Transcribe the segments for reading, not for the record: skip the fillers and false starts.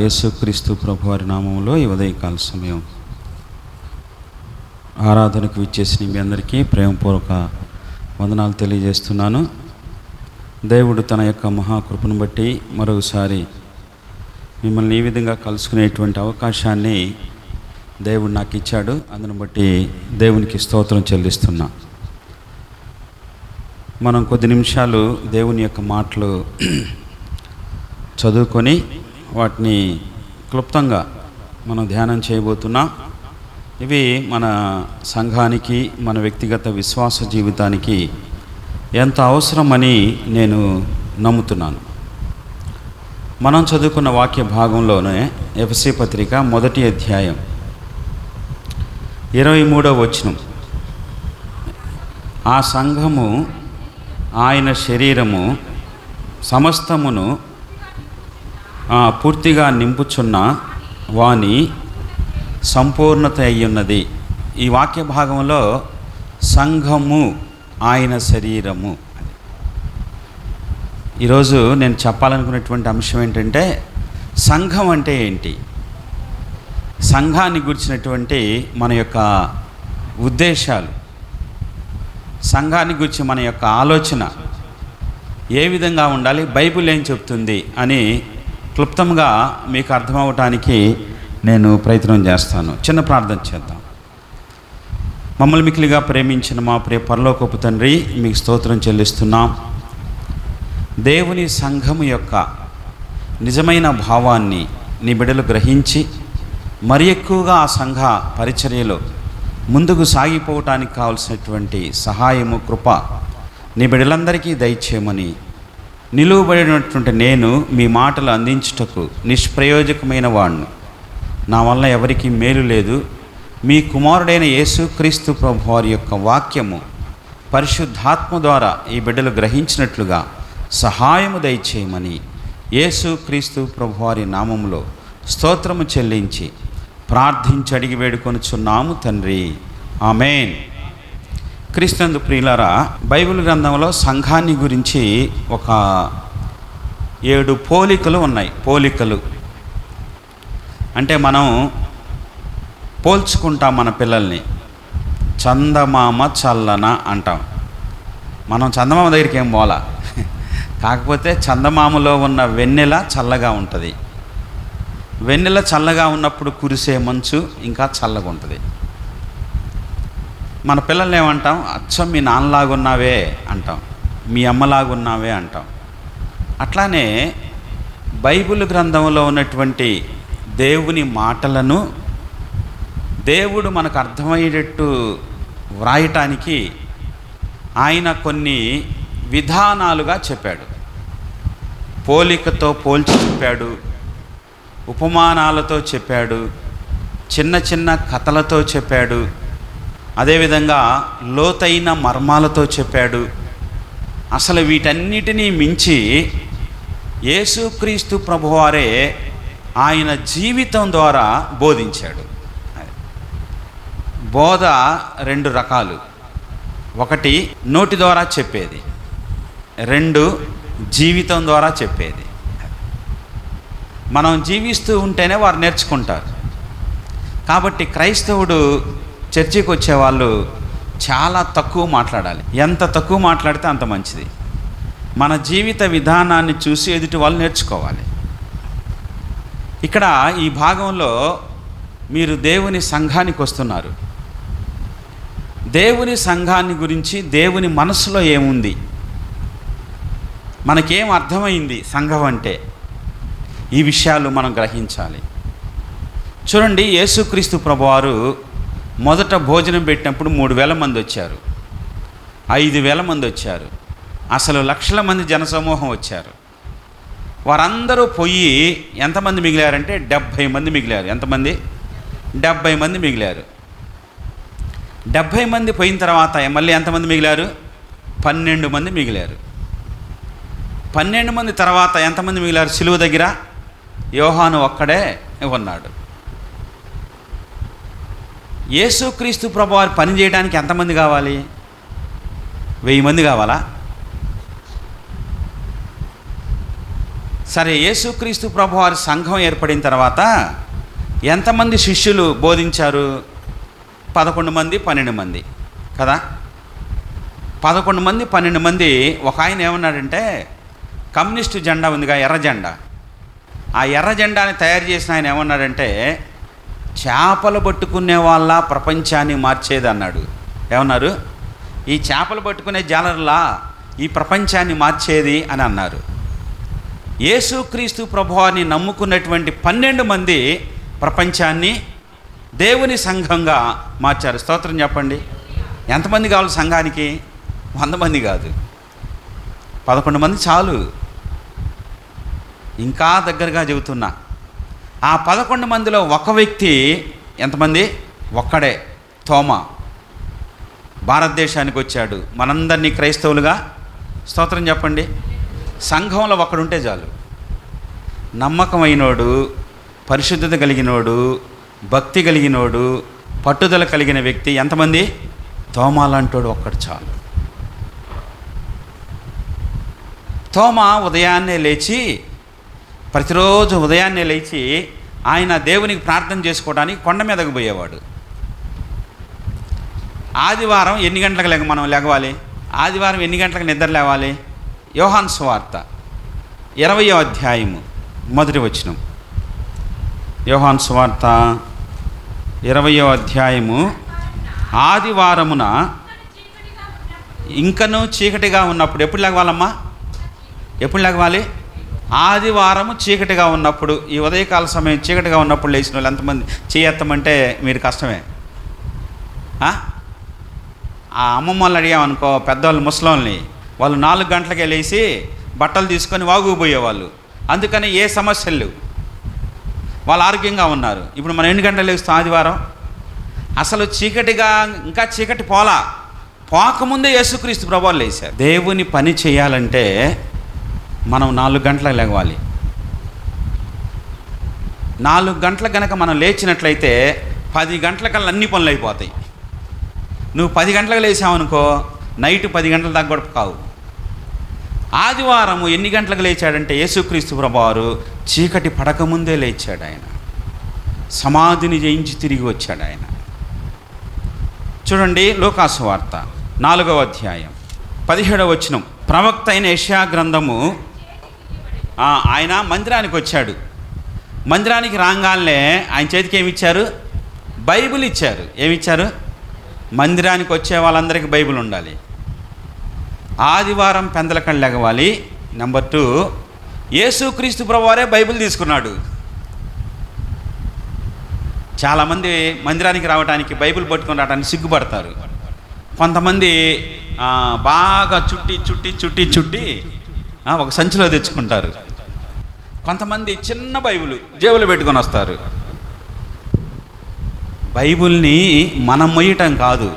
యేసుక్రీస్తు ప్రభువారి నామంలో ఈ ఉదయకాల సమయం ఆరాధనకు విచ్చేసిన మీ అందరికీ ప్రేమపూర్వక వందనాలు తెలియజేస్తున్నాను. దేవుడు తన యొక్క మహాకృపను బట్టి మరొకసారి మిమ్మల్ని ఈ విధంగా కలుసుకునేటువంటి అవకాశాన్ని దేవుడు నాకు ఇచ్చాడు. అందును బట్టి దేవునికి స్తోత్రం చెల్లిస్తున్నా. మనం కొద్ది నిమిషాలు దేవుని యొక్క మాటలు చదువుకొని వాటిని క్లుప్తంగా మనం ధ్యానం చేయబోతున్నాం. ఇవి మన సంఘానికి, మన వ్యక్తిగత విశ్వాస జీవితానికి ఎంత అవసరమని నేను నమ్ముతున్నాను. మనం చదువుకున్న వాక్య భాగంలోనే ఎఫెసీ పత్రిక 1వ అధ్యాయం 23వ వచనం, ఆ సంఘము ఆయన శరీరము సమస్తమును పూర్తిగా నింపుచున్న వాని సంపూర్ణత అయ్యున్నది. ఈ వాక్య భాగంలో సంఘము ఆయన శరీరము. ఈరోజు నేను చెప్పాలనుకున్నటువంటి అంశం ఏంటంటే, సంఘం అంటే ఏంటి, సంఘాన్ని గురించినటువంటి మన యొక్క ఉద్దేశాలు, సంఘాన్ని గురించి మన యొక్క ఆలోచన ఏ విధంగా ఉండాలి, బైబిల్ ఏం చెప్తుంది అని క్లుప్తంగా మీకు అర్థమవటానికి నేను ప్రయత్నం చేస్తాను. చిన్న ప్రార్థన చేద్దాం. మమ్మల్ని మిక్కిలిగా ప్రేమించిన మా ప్రియ పరలోకపు తండ్రి, మీకు స్తోత్రం చెల్లిస్తున్నాం. దేవుని సంఘము యొక్క నిజమైన భావాన్ని నీ బిడ్డలు గ్రహించి మరి ఎక్కువగా ఆ సంఘ పరిచర్యలో ముందుకు సాగిపోవటానికి కావలసినటువంటి సహాయము, కృప నీ బిడ్డలందరికీ దయచేయమని, నిలువబడినటువంటి నేను మీ మాటలు అందించుటకు నిష్ప్రయోజకమైన వాడిని, నా వల్ల ఎవరికి మేలు లేదు. మీ కుమారుడైన యేసుక్రీస్తు ప్రభువారి యొక్క వాక్యము పరిశుద్ధాత్మ ద్వారా ఈ బిడ్డలు గ్రహించినట్లుగా సహాయము దయచేయమని యేసుక్రీస్తు ప్రభువారి నామములో స్తోత్రము చెల్లించి ప్రార్థించి అడిగి వేడుకొనుచున్నాము తండ్రి, ఆమేన్. క్రీస్తునందు ప్రియులారా, బైబిల్ గ్రంథంలో సంఘాన్ని గురించి ఒక 7 పోలికలు ఉన్నాయి. పోలికలు అంటే మనం పోల్చుకుంటాం మన పిల్లల్ని. చందమామ చల్లన అంటాం. మనం చందమామ దగ్గరికి ఏం పోలా, కాకపోతే చందమామలో ఉన్న వెన్నెల చల్లగా ఉంటుంది. వెన్నెల చల్లగా ఉన్నప్పుడు కురిసే మంచు ఇంకా చల్లగా ఉంటుంది. మన పిల్లల్ని ఏమంటాం, అచ్చం మీ నాన్నలాగున్నావే అంటాం, మీ అమ్మలాగున్నావే అంటాం. అట్లానే బైబిల్ గ్రంథంలో ఉన్నటువంటి దేవుని మాటలను దేవుడు మనకు అర్థమయ్యేటట్టు వ్రాయటానికి ఆయన కొన్ని విధానాలుగా చెప్పాడు. పోలికతో పోల్చి చెప్పాడు, ఉపమానాలతో చెప్పాడు, చిన్న చిన్న కథలతో చెప్పాడు, అదేవిధంగా లోతైన మర్మాలతో చెప్పాడు. అసలు వీటన్నిటినీ మించి యేసుక్రీస్తు ప్రభువారే ఆయన జీవితం ద్వారా బోధించాడు. బోధ 2 రకాలు. ఒకటి నోటి ద్వారా చెప్పేది, 2 జీవితం ద్వారా చెప్పేది. మనం జీవిస్తూ ఉంటేనే వారు నేర్చుకుంటారు. కాబట్టి క్రైస్తవుడు చర్చికి వచ్చేవాళ్ళు చాలా తక్కువ మాట్లాడాలి. ఎంత తక్కువ మాట్లాడితే అంత మంచిది. మన జీవిత విధానాన్ని చూసి ఎదుటి వాళ్ళు నేర్చుకోవాలి. ఇక్కడ ఈ భాగంలో మీరు దేవుని సంఘానికి వస్తున్నారు. దేవుని సంఘాన్ని గురించి దేవుని మనసులో ఏముంది, మనకేం అర్థమైంది సంఘం అంటే, ఈ విషయాలు మనం గ్రహించాలి. చూడండి, యేసుక్రీస్తు ప్రభువారు మొదట భోజనం పెట్టినప్పుడు 3,000 మంది వచ్చారు, 5,000 మంది వచ్చారు, అసలు లక్షల మంది జనసమూహం వచ్చారు. వారందరూ పోయి ఎంతమంది మిగిలారంటే 70 మంది మిగిలారు. ఎంతమంది? 70 మంది మిగిలారు. 70 మంది పోయిన తర్వాత మళ్ళీ ఎంతమంది మిగిలారు? 12 మంది మిగిలారు. 12 మంది తర్వాత ఎంతమంది మిగిలారు? సిలువ దగ్గర యోహాను ఒక్కడే ఉన్నాడు. యేసుక్రీస్తు ప్రభువారు పని చేయడానికి ఎంతమంది కావాలి? 1000 మంది కావాలా? సరే, యేసుక్రీస్తు ప్రభువారి సంఘం ఏర్పడిన తర్వాత ఎంతమంది శిష్యులు బోధించారు? 11 మంది, 12 మంది కదా. 11 మంది, 12 మంది. ఒక ఆయన ఏమన్నాడంటే, కమ్యూనిస్టు జెండా ఉందిగా, ఎర్ర జెండా, ఆ ఎర్ర జెండాని తయారు చేసిన ఆయన ఏమన్నాడంటే, చేపలు పట్టుకునే వాళ్ళ ప్రపంచాన్ని మార్చేది అన్నాడు. ఏమన్నారు? ఈ చేపలు పట్టుకునే జాలర్లా ఈ ప్రపంచాన్ని మార్చేది అని అన్నారు. యేసుక్రీస్తు ప్రభువాన్ని నమ్ముకున్నటువంటి 12 మంది ప్రపంచాన్ని దేవుని సంఘంగా మార్చారు. స్తోత్రం చెప్పండి. ఎంతమంది కావాలి సంఘానికి? 100 మంది కాదు, 11 మంది చాలు. ఇంకా దగ్గరగా చెబుతున్నా, ఆ 11 మందిలో ఒక వ్యక్తి, ఎంతమంది? ఒక్కడే, తోమా. భారతదేశానికి వచ్చాడు, మనందరినీ క్రైస్తవులుగా, స్తోత్రం చెప్పండి, సంఘంలో ఒక్కడుంటే చాలు. నమ్మకమైనోడు, పరిశుద్ధత కలిగినోడు, భక్తి కలిగినోడు, పట్టుదల కలిగిన వ్యక్తి ఎంతమంది? తోమా లాంటోడు ఒక్కడు చాలు. తోమా ఉదయాన్నే లేచి, ప్రతిరోజు ఉదయాన్నే లేచి ఆయన దేవునికి ప్రార్థన చేసుకోవడానికి కొండ మీదకు పోయేవాడు. ఆదివారం ఎన్ని గంటలకు మనం లేవాలి? ఆదివారం ఎన్ని గంటలకు నిద్ర లేవాలి? యోహాను సువార్త 20వ అధ్యాయము మొదటి వచనం. యోహాను సువార్త 20వ అధ్యాయము. ఆదివారమున ఇంకనూ చీకటిగా ఉన్నప్పుడు, ఎప్పుడు లేవాలమ్మా? ఎప్పుడు లేవాలి? ఆదివారము చీకటిగా ఉన్నప్పుడు. ఈ ఉదయకాల సమయం చీకటిగా ఉన్నప్పుడు లేచిన వాళ్ళు ఎంతమంది? చేయెత్తమంటే మీరు కష్టమే. ఆ అమ్మమ్మ వాళ్ళు అడిగామనుకో, పెద్దవాళ్ళు, ముసలోళ్ళని, వాళ్ళు 4 గంటలకే లేచి బట్టలు తీసుకొని వాగుకు పోయేవాళ్ళు. అందుకని ఏ సమస్యలు లేవు, వాళ్ళు ఆరోగ్యంగా ఉన్నారు. ఇప్పుడు మనం ఎన్ని గంటలు లేస్తాం ఆదివారం? అసలు చీకటిగా, ఇంకా చీకటి పోకముందే యేసుక్రీస్తు ప్రభువు లేచారు. దేవుని పని చేయాలంటే మనం 4 గంటలకు లేవాలి. 4 గంటలకు కనుక మనం లేచినట్లయితే 10 గంటలకల్లా అన్ని పనులు అయిపోతాయి. నువ్వు 10 గంటలకు లేచావనుకో, నైట్ 10 గంటల దాకా కూడా కావు. ఆదివారం ఎన్ని గంటలకు లేచాడంటే యేసుక్రీస్తు ప్రభువారు చీకటి పడకముందే లేచాడు. ఆయన సమాధిని జయించి తిరిగి వచ్చాడు. ఆయన చూడండి, లూకాసు వార్త 4వ అధ్యాయం 17వ వచనం. ప్రవక్త అయిన యెషయా గ్రంథము, ఆయన మందిరానికి వచ్చాడు. మందిరానికి రాగానే ఆయన చేతికి ఏమిచ్చారు? బైబిల్ ఇచ్చారు. ఏమిచ్చారు? మందిరానికి వచ్చే వాళ్ళందరికీ బైబిల్ ఉండాలి. ఆదివారం పెందలకళ్ళు లెగవాలి. నెంబర్ 2, యేసుక్రీస్తు ప్రభువారే బైబిల్ తీసుకున్నాడు. చాలామంది మందిరానికి రావడానికి, బైబిల్ పట్టుకొని రావడానికి సిగ్గుపడతారు. కొంతమంది బాగా చుట్టి ఒక సంచిలో తెచ్చుకుంటారు. కొంతమంది చిన్న బైబిల్ జేబులో పెట్టుకొని వస్తారు. బైబిల్ని మనం మోయటం కాదు,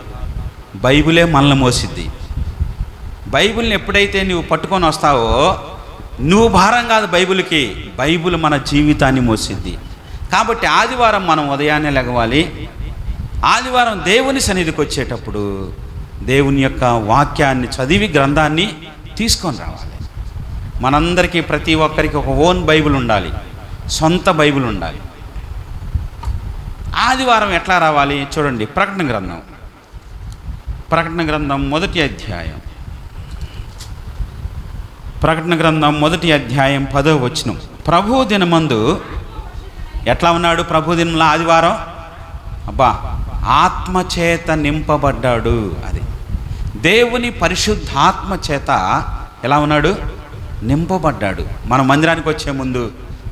బైబిలే మనల్ని మోసిద్ది. బైబిల్ని ఎప్పుడైతే నువ్వు పట్టుకొని వస్తావో, నువ్వు భారం కాదు బైబిల్కి, బైబిల్ మన జీవితాన్ని మోసిద్ది. కాబట్టి ఆదివారం మనం ఉదయాన్నే లెగవాలి. ఆదివారం దేవుని సన్నిధికి వచ్చేటప్పుడు దేవుని యొక్క వాక్యాన్ని చదివి, గ్రంథాన్ని తీసుకొని రావాలి. మనందరికీ, ప్రతి ఒక్కరికి ఒక ఓన్ బైబిల్ ఉండాలి, సొంత బైబిల్ ఉండాలి. ఆదివారం ఎట్లా రావాలి చూడండి. ప్రకటన గ్రంథం 1వ అధ్యాయం. ప్రకటన గ్రంథం 1వ అధ్యాయం 10వ వచనం. ప్రభు దినమందు ఎట్లా ఉన్నాడు? ప్రభు దినంలో ఆదివారం ఆత్మచేత నింపబడ్డాడు. అది దేవుని పరిశుద్ధాత్మ చేత ఎలా ఉన్నాడు? నింపబడ్డాడు. మనం మందిరానికి వచ్చే ముందు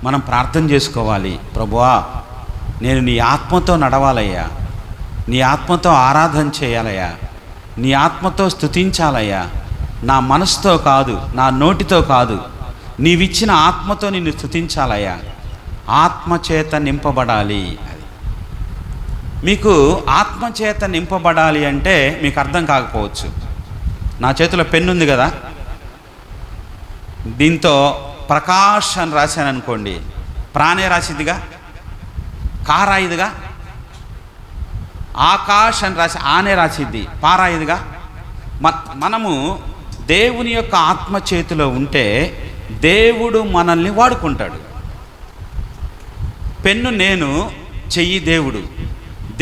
మనం ప్రార్థన చేసుకోవాలి. ప్రభువా, నేను నీ ఆత్మతో నడవాలయ్యా, నీ ఆత్మతో ఆరాధన చేయాలయ్యా, నీ ఆత్మతో స్తుతించాలయ్యా, నా మనసుతో కాదు, నా నోటితో కాదు, నీవిచ్చిన ఆత్మతో నిన్ను స్తుతించాలయ్యా. ఆత్మచేత నింపబడాలి. అది మీకు ఆత్మచేత నింపబడాలి అంటే మీకు అర్థం కాకపోవచ్చు. నా చేతిలో పెన్ను ఉంది కదా, దీంతో ప్రకాష్ అని రాశాను అనుకోండి, ప్రాణే రాసిద్దిగా, కారాయిదిగా. ఆకాష్ అని రాసి ఆనే రాసిద్ది, పారాయిదిగా. మనము దేవుని యొక్క ఆత్మ చేతిలో ఉంటే దేవుడు మనల్ని వాడుకుంటాడు. పెన్ను నేను, చెయ్యి దేవుడు.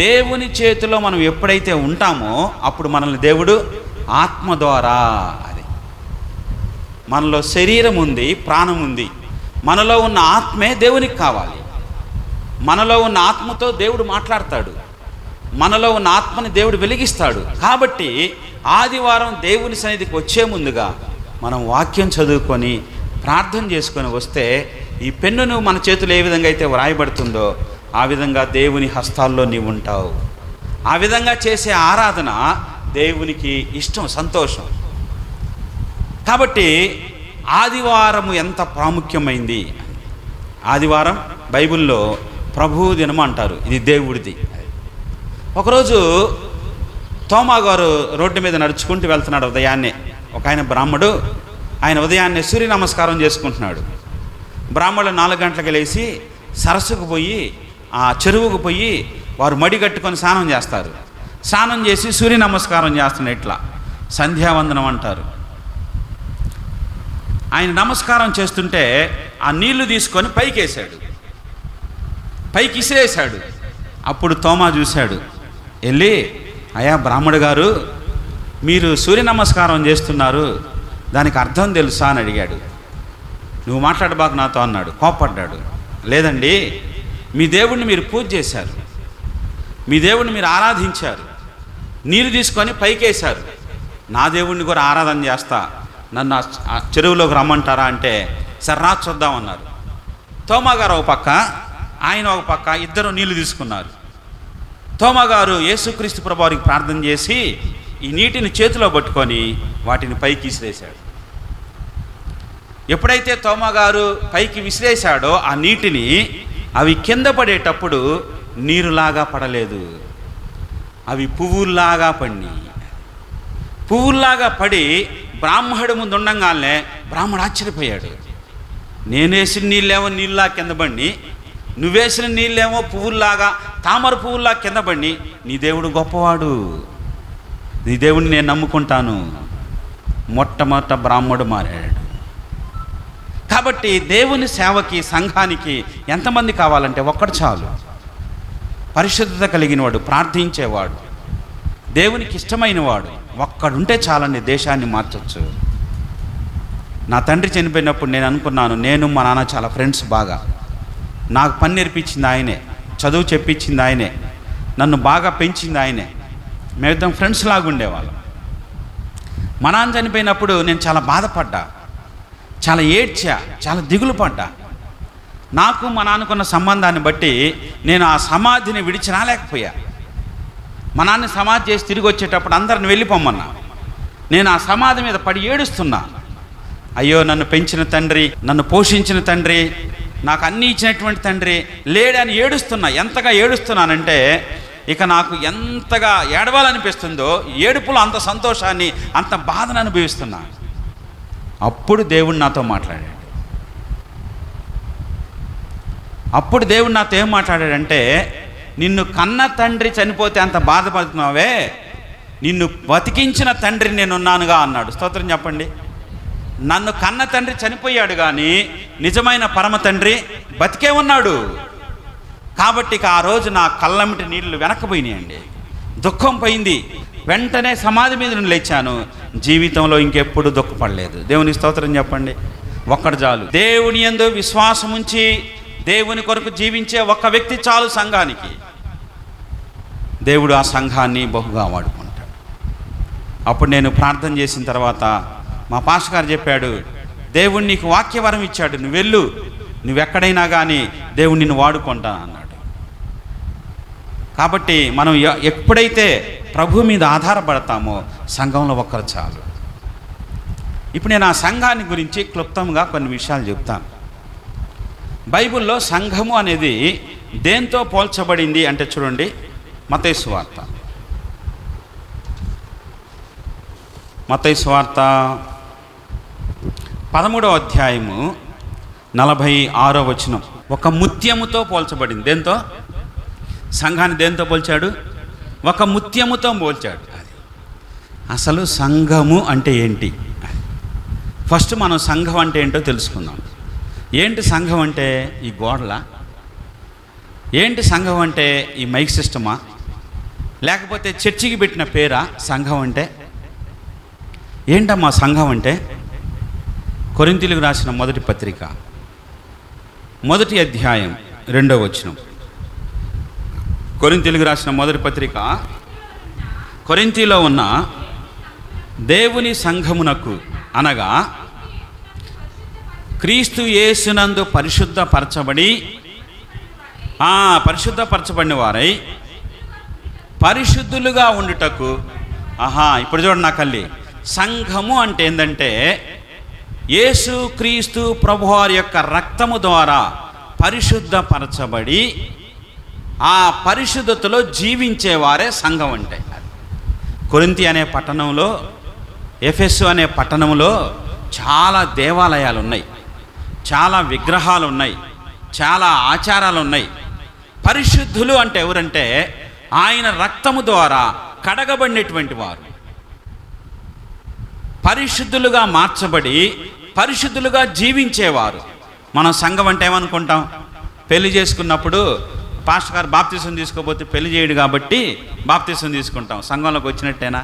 దేవుని చేతిలో మనం ఎప్పుడైతే ఉంటామో అప్పుడు మనల్ని దేవుడు ఆత్మ ద్వారా, అది మనలో శరీరం ఉంది, ప్రాణం ఉంది, మనలో ఉన్న ఆత్మే దేవునికి కావాలి. మనలో ఉన్న ఆత్మతో దేవుడు మాట్లాడతాడు, మనలో ఉన్న ఆత్మని దేవుడు వెలిగిస్తాడు. కాబట్టి ఆదివారం దేవుని సన్నిధికి వచ్చే ముందుగా మనం వాక్యం చదువుకొని ప్రార్థన చేసుకొని వస్తే ఈ పెన్నును మన చేతులు ఏ విధంగా అయితే వ్రాయబడుతుందో ఆ విధంగా దేవుని హస్తాల్లో నీవు ఉంటావు. ఆ విధంగా చేసే ఆరాధన దేవునికి ఇష్టం, సంతోషం. కాబట్టి ఆదివారము ఎంత ప్రాముఖ్యమైంది. ఆదివారం బైబిల్లో ప్రభువు దినం అంటారు, ఇది దేవుడిది. ఒకరోజు తోమా గారు రోడ్డు మీద నడుచుకుంటూ వెళ్తున్నాడు ఉదయాన్నే. ఒక ఆయన బ్రాహ్మడు, ఆయన ఉదయాన్నే సూర్య నమస్కారం చేసుకుంటున్నాడు. బ్రాహ్మణులు 4 గంటలకు లేచి సరస్సుకు పోయి, ఆ చెరువుకు పోయి వారు మడి కట్టుకొని స్నానం చేస్తారు. స్నానం చేసి సూర్య నమస్కారం చేస్తున్నాడు. ఇట్లా సంధ్యావందనం అంటారు. ఆయన నమస్కారం చేస్తుంటే ఆ నీళ్లు తీసుకొని పైకి ఇసిరేశాడు. అప్పుడు తోమా చూశాడు, వెళ్ళి, అయ్యా బ్రాహ్మడు గారు, మీరు సూర్య నమస్కారం చేస్తున్నారు, దానికి అర్థం తెలుసా అని అడిగాడు. నువ్వు మాట్లాడబాకు నాతో అన్నాడు. కోపడ్డాడు. లేదండి, మీ దేవుడిని మీరు పూజ చేశారు, మీ దేవుడిని మీరు ఆరాధించారు, నీరు తీసుకొని పైకేశారు. నా దేవుడిని కూడా ఆరాధన చేస్తా, నన్ను ఆ చెరువులోకి రమ్మంటారా అంటే సర్రా చూద్దామన్నారు. తోమా గారు ఒక పక్క, ఆయన ఒక పక్క, ఇద్దరు నీళ్లు తీసుకున్నారు. తోమా గారు యేసుక్రీస్తు ప్రభువారికి ప్రార్థన చేసి ఈ నీటిని చేతిలో పట్టుకొని వాటిని పైకి విసిరేశాడు. ఎప్పుడైతే తోమా గారు పైకి విసిరేశాడో ఆ నీటిని, అవి కింద పడేటప్పుడు నీరులాగా పడలేదు, అవి పువ్వుల్లాగా పడినాయి. పువ్వుల్లాగా పడి బ్రాహ్మడు ముందు ఉండంగానే బ్రాహ్మడు ఆశ్చర్యపోయాడు. నేనేసిన నీళ్ళేమో నీళ్ళలా కింద పడి, నువ్వేసిన నీళ్ళేమో పువ్వుల్లాగా, తామర పువ్వుల్లా కింద పడి, నీ దేవుడు గొప్పవాడు, నీ దేవుడిని నేను నమ్ముకుంటాను. మొట్టమొదట బ్రాహ్మడు మారాడు. కాబట్టి దేవుని సేవకి, సంఘానికి ఎంతమంది కావాలంటే ఒక్కడు చాలు. పరిశుద్ధత కలిగినవాడు, ప్రార్థించేవాడు, దేవునికి ఇష్టమైన వాడు ఒక్కడుంటే చాలండి, దేశాన్ని మార్చచ్చు. నా తండ్రి చనిపోయినప్పుడు నేను అనుకున్నాను, నేను మా నాన్న చాలా ఫ్రెండ్స్. బాగా నాకు పని నేర్పించింది ఆయనే, చదువు చెప్పించింది ఆయనే, నన్ను బాగా పెంచింది ఆయనే. మేమిద్దరం ఫ్రెండ్స్ లాగా ఉండేవాళ్ళం. మా నాన్న చనిపోయినప్పుడు నేను చాలా బాధపడ్డా, చాలా ఏడ్చా, చాలా దిగులు పడ్డా. నాకు మా నాన్నకున్న సంబంధాన్ని బట్టి నేను ఆ సమాధిని విడిచి రాలేకపోయా. మా నాన్న సమాధి చేసి తిరిగి వచ్చేటప్పుడు అందరిని వెళ్ళిపోమన్నా. నేను ఆ సమాధి మీద పడి ఏడుస్తున్నా. అయ్యో, నన్ను పెంచిన తండ్రి, నన్ను పోషించిన తండ్రి, నాకు అన్నీ ఇచ్చినటువంటి తండ్రి లేడని ఏడుస్తున్నా. ఎంతగా ఏడుస్తున్నానంటే ఇక నాకు ఎంతగా ఏడవాలనిపిస్తుందో, ఏడుపులో అంత సంతోషాన్ని, అంత బాధను అనుభవిస్తున్నా. అప్పుడు దేవుడు నాతో మాట్లాడాడు. అప్పుడు దేవుడు నాతో ఏం మాట్లాడాడంటే, నిన్ను కన్న తండ్రి చనిపోతే అంత బాధపడుతున్నావే, నిన్ను బతికించిన తండ్రి నేనున్నానుగా అన్నాడు. స్తోత్రం చెప్పండి. నన్ను కన్న తండ్రి చనిపోయాడు, కానీ నిజమైన పరమ తండ్రి బతికే ఉన్నాడు. కాబట్టి ఇక ఆ రోజు నా కళ్ళమిటి నీళ్లు వెనక్కిపోయినాయండి, దుఃఖం పోయింది. వెంటనే సమాధి మీద నుండి లేచాను. జీవితంలో ఇంకెప్పుడు దుఃఖపడలేదు. దేవుని స్తోత్రం చెప్పండి. ఒక్కడు చాలు. దేవుని యందు విశ్వాసం ఉంచి దేవుని కొరకు జీవించే ఒక్క వ్యక్తి చాలు సంఘానికి. దేవుడు ఆ సంఘాన్ని బహుగా వాడుకుంటాడు. అప్పుడు నేను ప్రార్థన చేసిన తర్వాత మా పాస్టర్ గారు చెప్పాడు, దేవుడు నీకు వాక్యవరం ఇచ్చాడు, నువ్వు వెళ్ళు, నువ్వెక్కడైనా కానీ దేవుడు నిన్ను వాడుకుంటా అన్నాడు. కాబట్టి మనం ఎప్పుడైతే ప్రభు మీద ఆధారపడతామో సంఘంలో ఒక్కరు చాలు. ఇప్పుడు నేను ఆ సంఘాన్ని గురించి క్లుప్తంగా కొన్ని విషయాలు చెప్తాను. బైబిల్లో సంఘము అనేది దేంతో పోల్చబడింది అంటే చూడండి, మత్తయి సువార్త 13వ అధ్యాయము 46వ వచనం. ఒక ముత్యముతో పోల్చబడింది. దేంతో? సంఘాన్ని దేంతో పోల్చాడు? ఒక ముత్యముతో పోల్చాడు. అసలు సంఘము అంటే ఏంటి? ఫస్ట్ మనం సంఘం అంటే ఏంటో తెలుసుకుందాం. ఏంటి సంఘం అంటే? ఈ గోడల? ఏంటి సంఘం అంటే? ఈ మైక్ సిస్టమా? లేకపోతే చర్చికి పెట్టిన పేరా సంఘం అంటే? ఏంటమ్మా సంఘం అంటే? కొరింథీయులకు రాసిన మొదటి పత్రిక 1వ అధ్యాయం 2వ వచనం. కొరింథీయులకు రాసిన మొదటి పత్రిక, కొరింథీలో ఉన్న దేవుని సంఘమునకు, అనగా క్రీస్తు యేసునందు పరిశుద్ధపరచబడిన వారై పరిశుద్ధులుగా ఉండుటకు. ఇప్పుడు చూడండి నా కల్లి, సంఘము అంటే ఏంటంటే యేసు క్రీస్తు ప్రభువారి యొక్క రక్తము ద్వారా పరిశుద్ధపరచబడి ఆ పరిశుద్ధతలో జీవించేవారే సంఘం అంటే. కొరింథీ అనే పట్టణంలో, ఎఫెసు అనే పట్టణంలో చాలా దేవాలయాలు ఉన్నాయి, చాలా విగ్రహాలు ఉన్నాయి, చాలా ఆచారాలు ఉన్నాయి. పరిశుద్ధులు అంటే ఎవరంటే ఆయన రక్తము ద్వారా కడగబడినటువంటి వారు, పరిశుద్ధులుగా మార్చబడి పరిశుద్ధులుగా జీవించేవారు. మనం సంఘం అంటే ఏమనుకుంటాం? పెళ్లి చేసుకున్నప్పుడు పాస్టర్ గారు బాప్తిసం తీసుకోకపోతే పెళ్లి చేయడు కాబట్టి బాప్తిసం తీసుకుంటాం. సంఘంలోకి వచ్చినట్టేనా?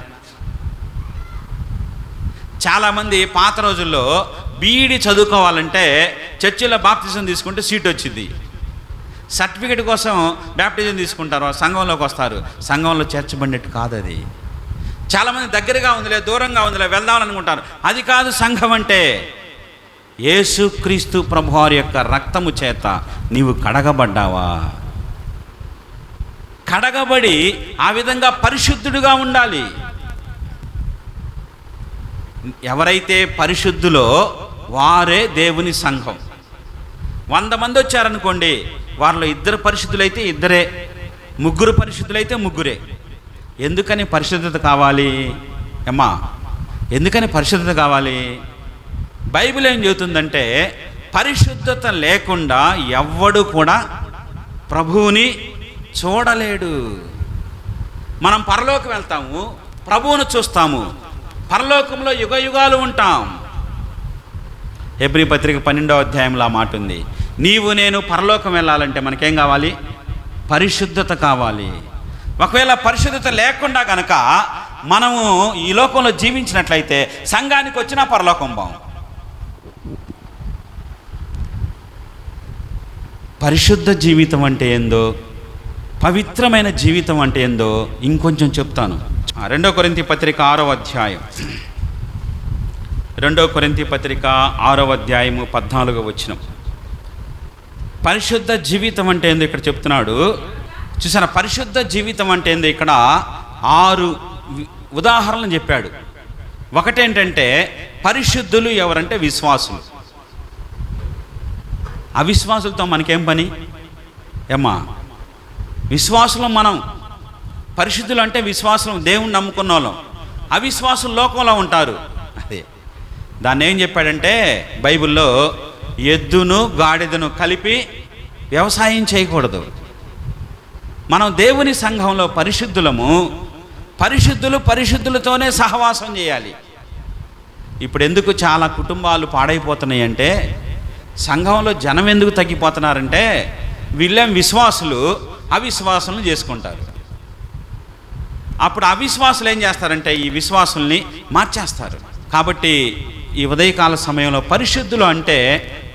చాలామంది పాత రోజుల్లో బీఈడి చదువుకోవాలంటే చర్చిలో బాప్తిసం తీసుకుంటే సీట్ వచ్చింది. సర్టిఫికెట్ కోసం బాప్టిజం తీసుకుంటారు, సంఘంలోకి వస్తారు. సంఘంలో చేర్చబడినట్టు కాదు అది. చాలామంది దగ్గరగా ఉందిలే, దూరంగా ఉందిలే, వెళ్దామని అనుకుంటారు. అది కాదు సంఘం అంటే. యేసుక్రీస్తు ప్రభువారి యొక్క రక్తము చేత నీవు కడగబడ్డావా? కడగబడి ఆ విధంగా పరిశుద్ధుడుగా ఉండాలి. ఎవరైతే పరిశుద్ధులో వారే దేవుని సంఘం. 100 మంది వచ్చారనుకోండి, వారిలో 2 పరిశుద్ధులైతే 2, 3 పరిశుద్ధులైతే 3. ఎందుకని పరిశుద్ధత కావాలి అమ్మా? ఎందుకని పరిశుద్ధత కావాలి? బైబిల్ ఏం చెబుతుందంటే పరిశుద్ధత లేకుండా ఎవ్వడు కూడా ప్రభువుని చూడలేడు. మనం పరలోకం వెళ్తాము, ప్రభువును చూస్తాము, పరలోకంలో యుగయుగాలు ఉంటాం. హెబ్రీ పత్రిక 12వ అధ్యాయంలో ఆ మాట ఉంది. నీవు నేను పరలోకం వెళ్ళాలంటే మనకేం కావాలి? పరిశుద్ధత కావాలి. ఒకవేళ పరిశుద్ధత లేకుండా కనుక మనము ఈ లోకంలో జీవించినట్లయితే సంఘానికి వచ్చినా పరలోకం బాగు. పరిశుద్ధ జీవితం అంటే ఏందో, పవిత్రమైన జీవితం అంటే ఏందో ఇంకొంచెం చెప్తాను. 2 కొరింథీ పత్రిక 6వ అధ్యాయం, 2 కొరింథీ పత్రిక 6వ అధ్యాయము 14వ వచనం. పరిశుద్ధ జీవితం అంటే ఏందో ఇక్కడ చెప్తున్నాడు. చూసారా, పరిశుద్ధ జీవితం అంటే ఏందో ఇక్కడ 6 ఉదాహరణలు చెప్పాడు. ఒకటేంటంటే పరిశుద్ధులు ఎవరంటే విశ్వాసులు. అవిశ్వాసులతో మనకేం పని ఏమ్మా? విశ్వాసులం మనం. పరిశుద్ధులు అంటే విశ్వాసులం, దేవుణ్ణి నమ్ముకున్న వాళ్ళం. అవిశ్వాసులు లోకంలో ఉంటారు. అదే దాన్ని ఏం చెప్పాడంటే బైబిల్లో, ఎద్దును గాడిదను కలిపి వ్యవసాయం చేయకూడదు. మనం దేవుని సంఘంలో పరిశుద్ధులము. పరిశుద్ధులతోనే సహవాసం చేయాలి. ఇప్పుడు ఎందుకు చాలా కుటుంబాలు పాడైపోతున్నాయి అంటే, సంఘంలో జనం ఎందుకు తగ్గిపోతున్నారంటే వీళ్ళేం విశ్వాసులు అవిశ్వాసులను చేసుకుంటారు. అప్పుడు అవిశ్వాసులు ఏం చేస్తారంటే ఈ విశ్వాసుల్ని మార్చేస్తారు. కాబట్టి ఈ ఉదయకాల సమయంలో పరిశుద్ధులు అంటే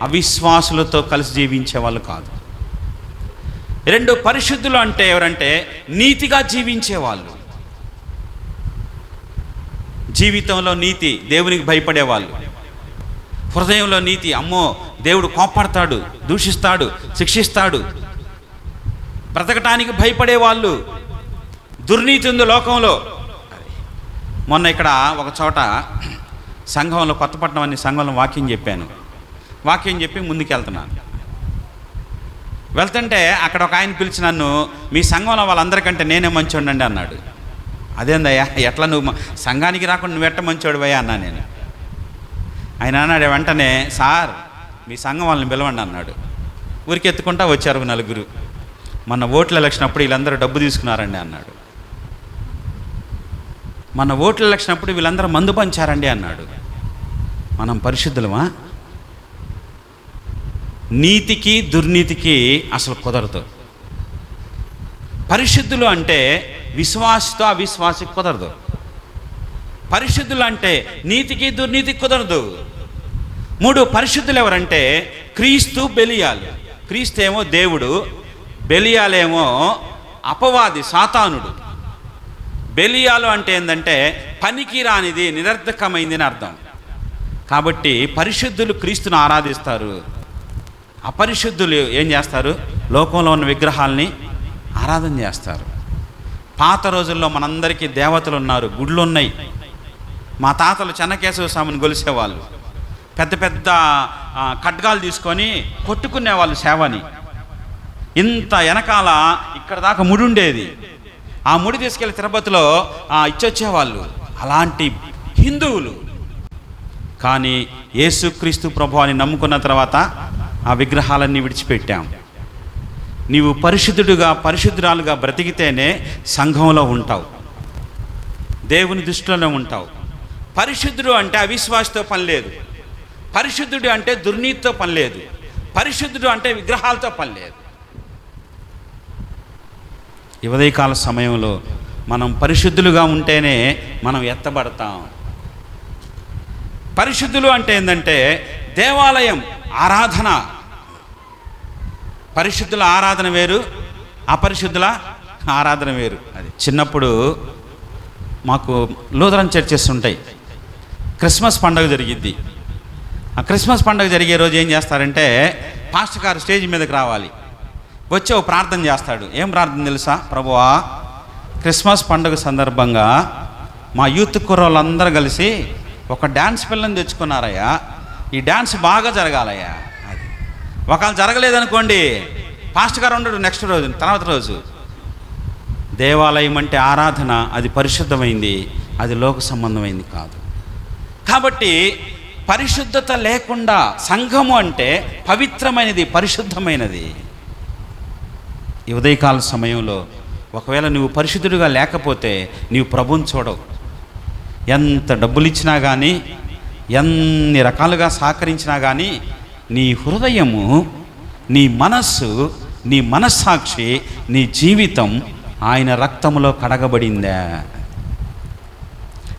అవిశ్వాసులతో కలిసి జీవించే వాళ్ళు కాదు. 2 పరిశుద్ధులు అంటే ఎవరంటే నీతిగా జీవించేవాళ్ళు. జీవితంలో నీతి, దేవునికి భయపడేవాళ్ళు. హృదయంలో నీతి, అమ్మో దేవుడు కోపడతాడు, దూషిస్తాడు, శిక్షిస్తాడు, బ్రతకటానికి భయపడేవాళ్ళు. దుర్నీతి ఉంది లోకంలో. మొన్న ఇక్కడ ఒక చోట సంఘంలో, కొత్తపట్నం అనే సంఘంలో వాక్యం చెప్పాను. వాక్యం చెప్పి ముందుకు వెళ్తుంటే అక్కడ ఒక ఆయన పిలిచి నన్ను, మీ సంఘంలో వాళ్ళందరికంటే నేనే మంచోడండి అన్నాడు. అదేందయ్యా, ఎట్లా నువ్వు సంఘానికి రాకుండా నువ్వెట్ట మంచోడువయ్యా అన్నా నేను. ఆయన అన్నాడు వెంటనే, సార్ మీ సంఘం వాళ్ళని పిలవండి అన్నాడు. ఊరికి ఎత్తుకుంటా వచ్చారు 4. మన ఓట్ల ఎలక్షన్ అప్పుడు వీళ్ళందరూ డబ్బు తీసుకున్నారండి అన్నాడు. మన ఓట్ల ఎలక్షన్ అప్పుడు వీళ్ళందరూ మందు పంచారండి అన్నాడు. మనం పరిశుద్ధులమా? నీతికి దుర్నీతికి అసలు కుదరదు. పరిశుద్ధులు అంటే విశ్వాసితో అవిశ్వాసికి కుదరదు. పరిశుద్ధులు అంటే నీతికి దుర్నీతికి కుదరదు. 3 పరిశుద్ధులు ఎవరంటే క్రీస్తు, బెలియాలు. క్రీస్తు ఏమో దేవుడు, బెలియాలేమో అపవాది, సాతానుడు. బెలియాలు అంటే ఏంటంటే పనికి రానిది, నిరర్థకమైంది అని అర్థం. కాబట్టి పరిశుద్ధులు క్రీస్తును ఆరాధిస్తారు. అపరిశుద్ధులు ఏం చేస్తారు? లోకంలో ఉన్న విగ్రహాలని ఆరాధన చేస్తారు. పాత రోజుల్లో మనందరికీ దేవతలు ఉన్నారు, గుళ్ళు ఉన్నాయి. మా తాతలు చెన్నకేశవ స్వామిని గొలిసేవాళ్ళు. పెద్ద పెద్ద ఖడ్గాలు తీసుకొని కొట్టుకునేవాళ్ళు సేవని. ఇంత వెనకాల ఇక్కడ దాకా ముడి ఉండేది. ఆ ముడి తీసుకెళ్ళి తిరుపతిలో ఇచ్చొచ్చేవాళ్ళు. అలాంటి హిందువులు. కానీ యేసుక్రీస్తు ప్రభువుని నమ్ముకున్న తర్వాత ఆ విగ్రహాలన్నీ విడిచిపెట్టాం. నీవు పరిశుద్ధుడుగా, పరిశుద్ధురాలుగా బ్రతికితేనే సంఘంలో ఉంటావు, దేవుని దృష్టిలోనే ఉంటావు. పరిశుద్ధుడు అంటే అవిశ్వాసతో పని లేదు. పరిశుద్ధుడు అంటే దుర్నీతితో పని లేదు. పరిశుద్ధుడు అంటే విగ్రహాలతో పని లేదు. ఈ ఉదయకాల సమయంలో మనం పరిశుద్ధులుగా ఉంటేనే మనం ఎత్తబడతాం. పరిశుద్ధులు అంటే ఏంటంటే దేవాలయం ఆరాధన. పరిశుద్ధుల ఆరాధన వేరు, అపరిశుద్ధుల ఆరాధన వేరు. అది చిన్నప్పుడు మాకు లూథరన్ చర్చెస్ ఉంటాయి. క్రిస్మస్ పండుగ జరిగిద్ది. ఆ క్రిస్మస్ పండుగ జరిగే రోజు ఏం చేస్తారంటే పాస్టర్ గారు స్టేజ్ మీదకి రావాలి, వచ్చి ఓ ప్రార్థన చేస్తాడు. ఏం ప్రార్థన తెలుసా? ప్రభువా, క్రిస్మస్ పండుగ సందర్భంగా మా యూత్ కుర్రోళ్ళందరూ కలిసి ఒక డ్యాన్స్ పిల్లని తెచ్చుకున్నారయ్యా, ఈ డ్యాన్స్ బాగా జరగాలయ్యా. అది ఒకవేళ జరగలేదనుకోండి, పాస్టర్ గారు ఉండడు నెక్స్ట్ రోజు, తర్వాత రోజు. దేవాలయం అంటే ఆరాధన, అది పరిశుద్ధమైంది, అది లోక సంబంధమైంది కాదు. కాబట్టి పరిశుద్ధత లేకుండా సంఘము అంటే పవిత్రమైనది, పరిశుద్ధమైనది. ఈ ఉదయకాల సమయంలో ఒకవేళ నువ్వు పరిశుద్ధుడిగా లేకపోతే నీవు ప్రభువుని చూడవు. ఎంత డబ్బులు ఇచ్చినా కానీ, ఎన్ని రకాలుగా సహకరించినా కానీ నీ హృదయము, నీ మనస్సు, నీ మనస్సాక్షి, నీ జీవితం ఆయన రక్తములో కడగబడిందా?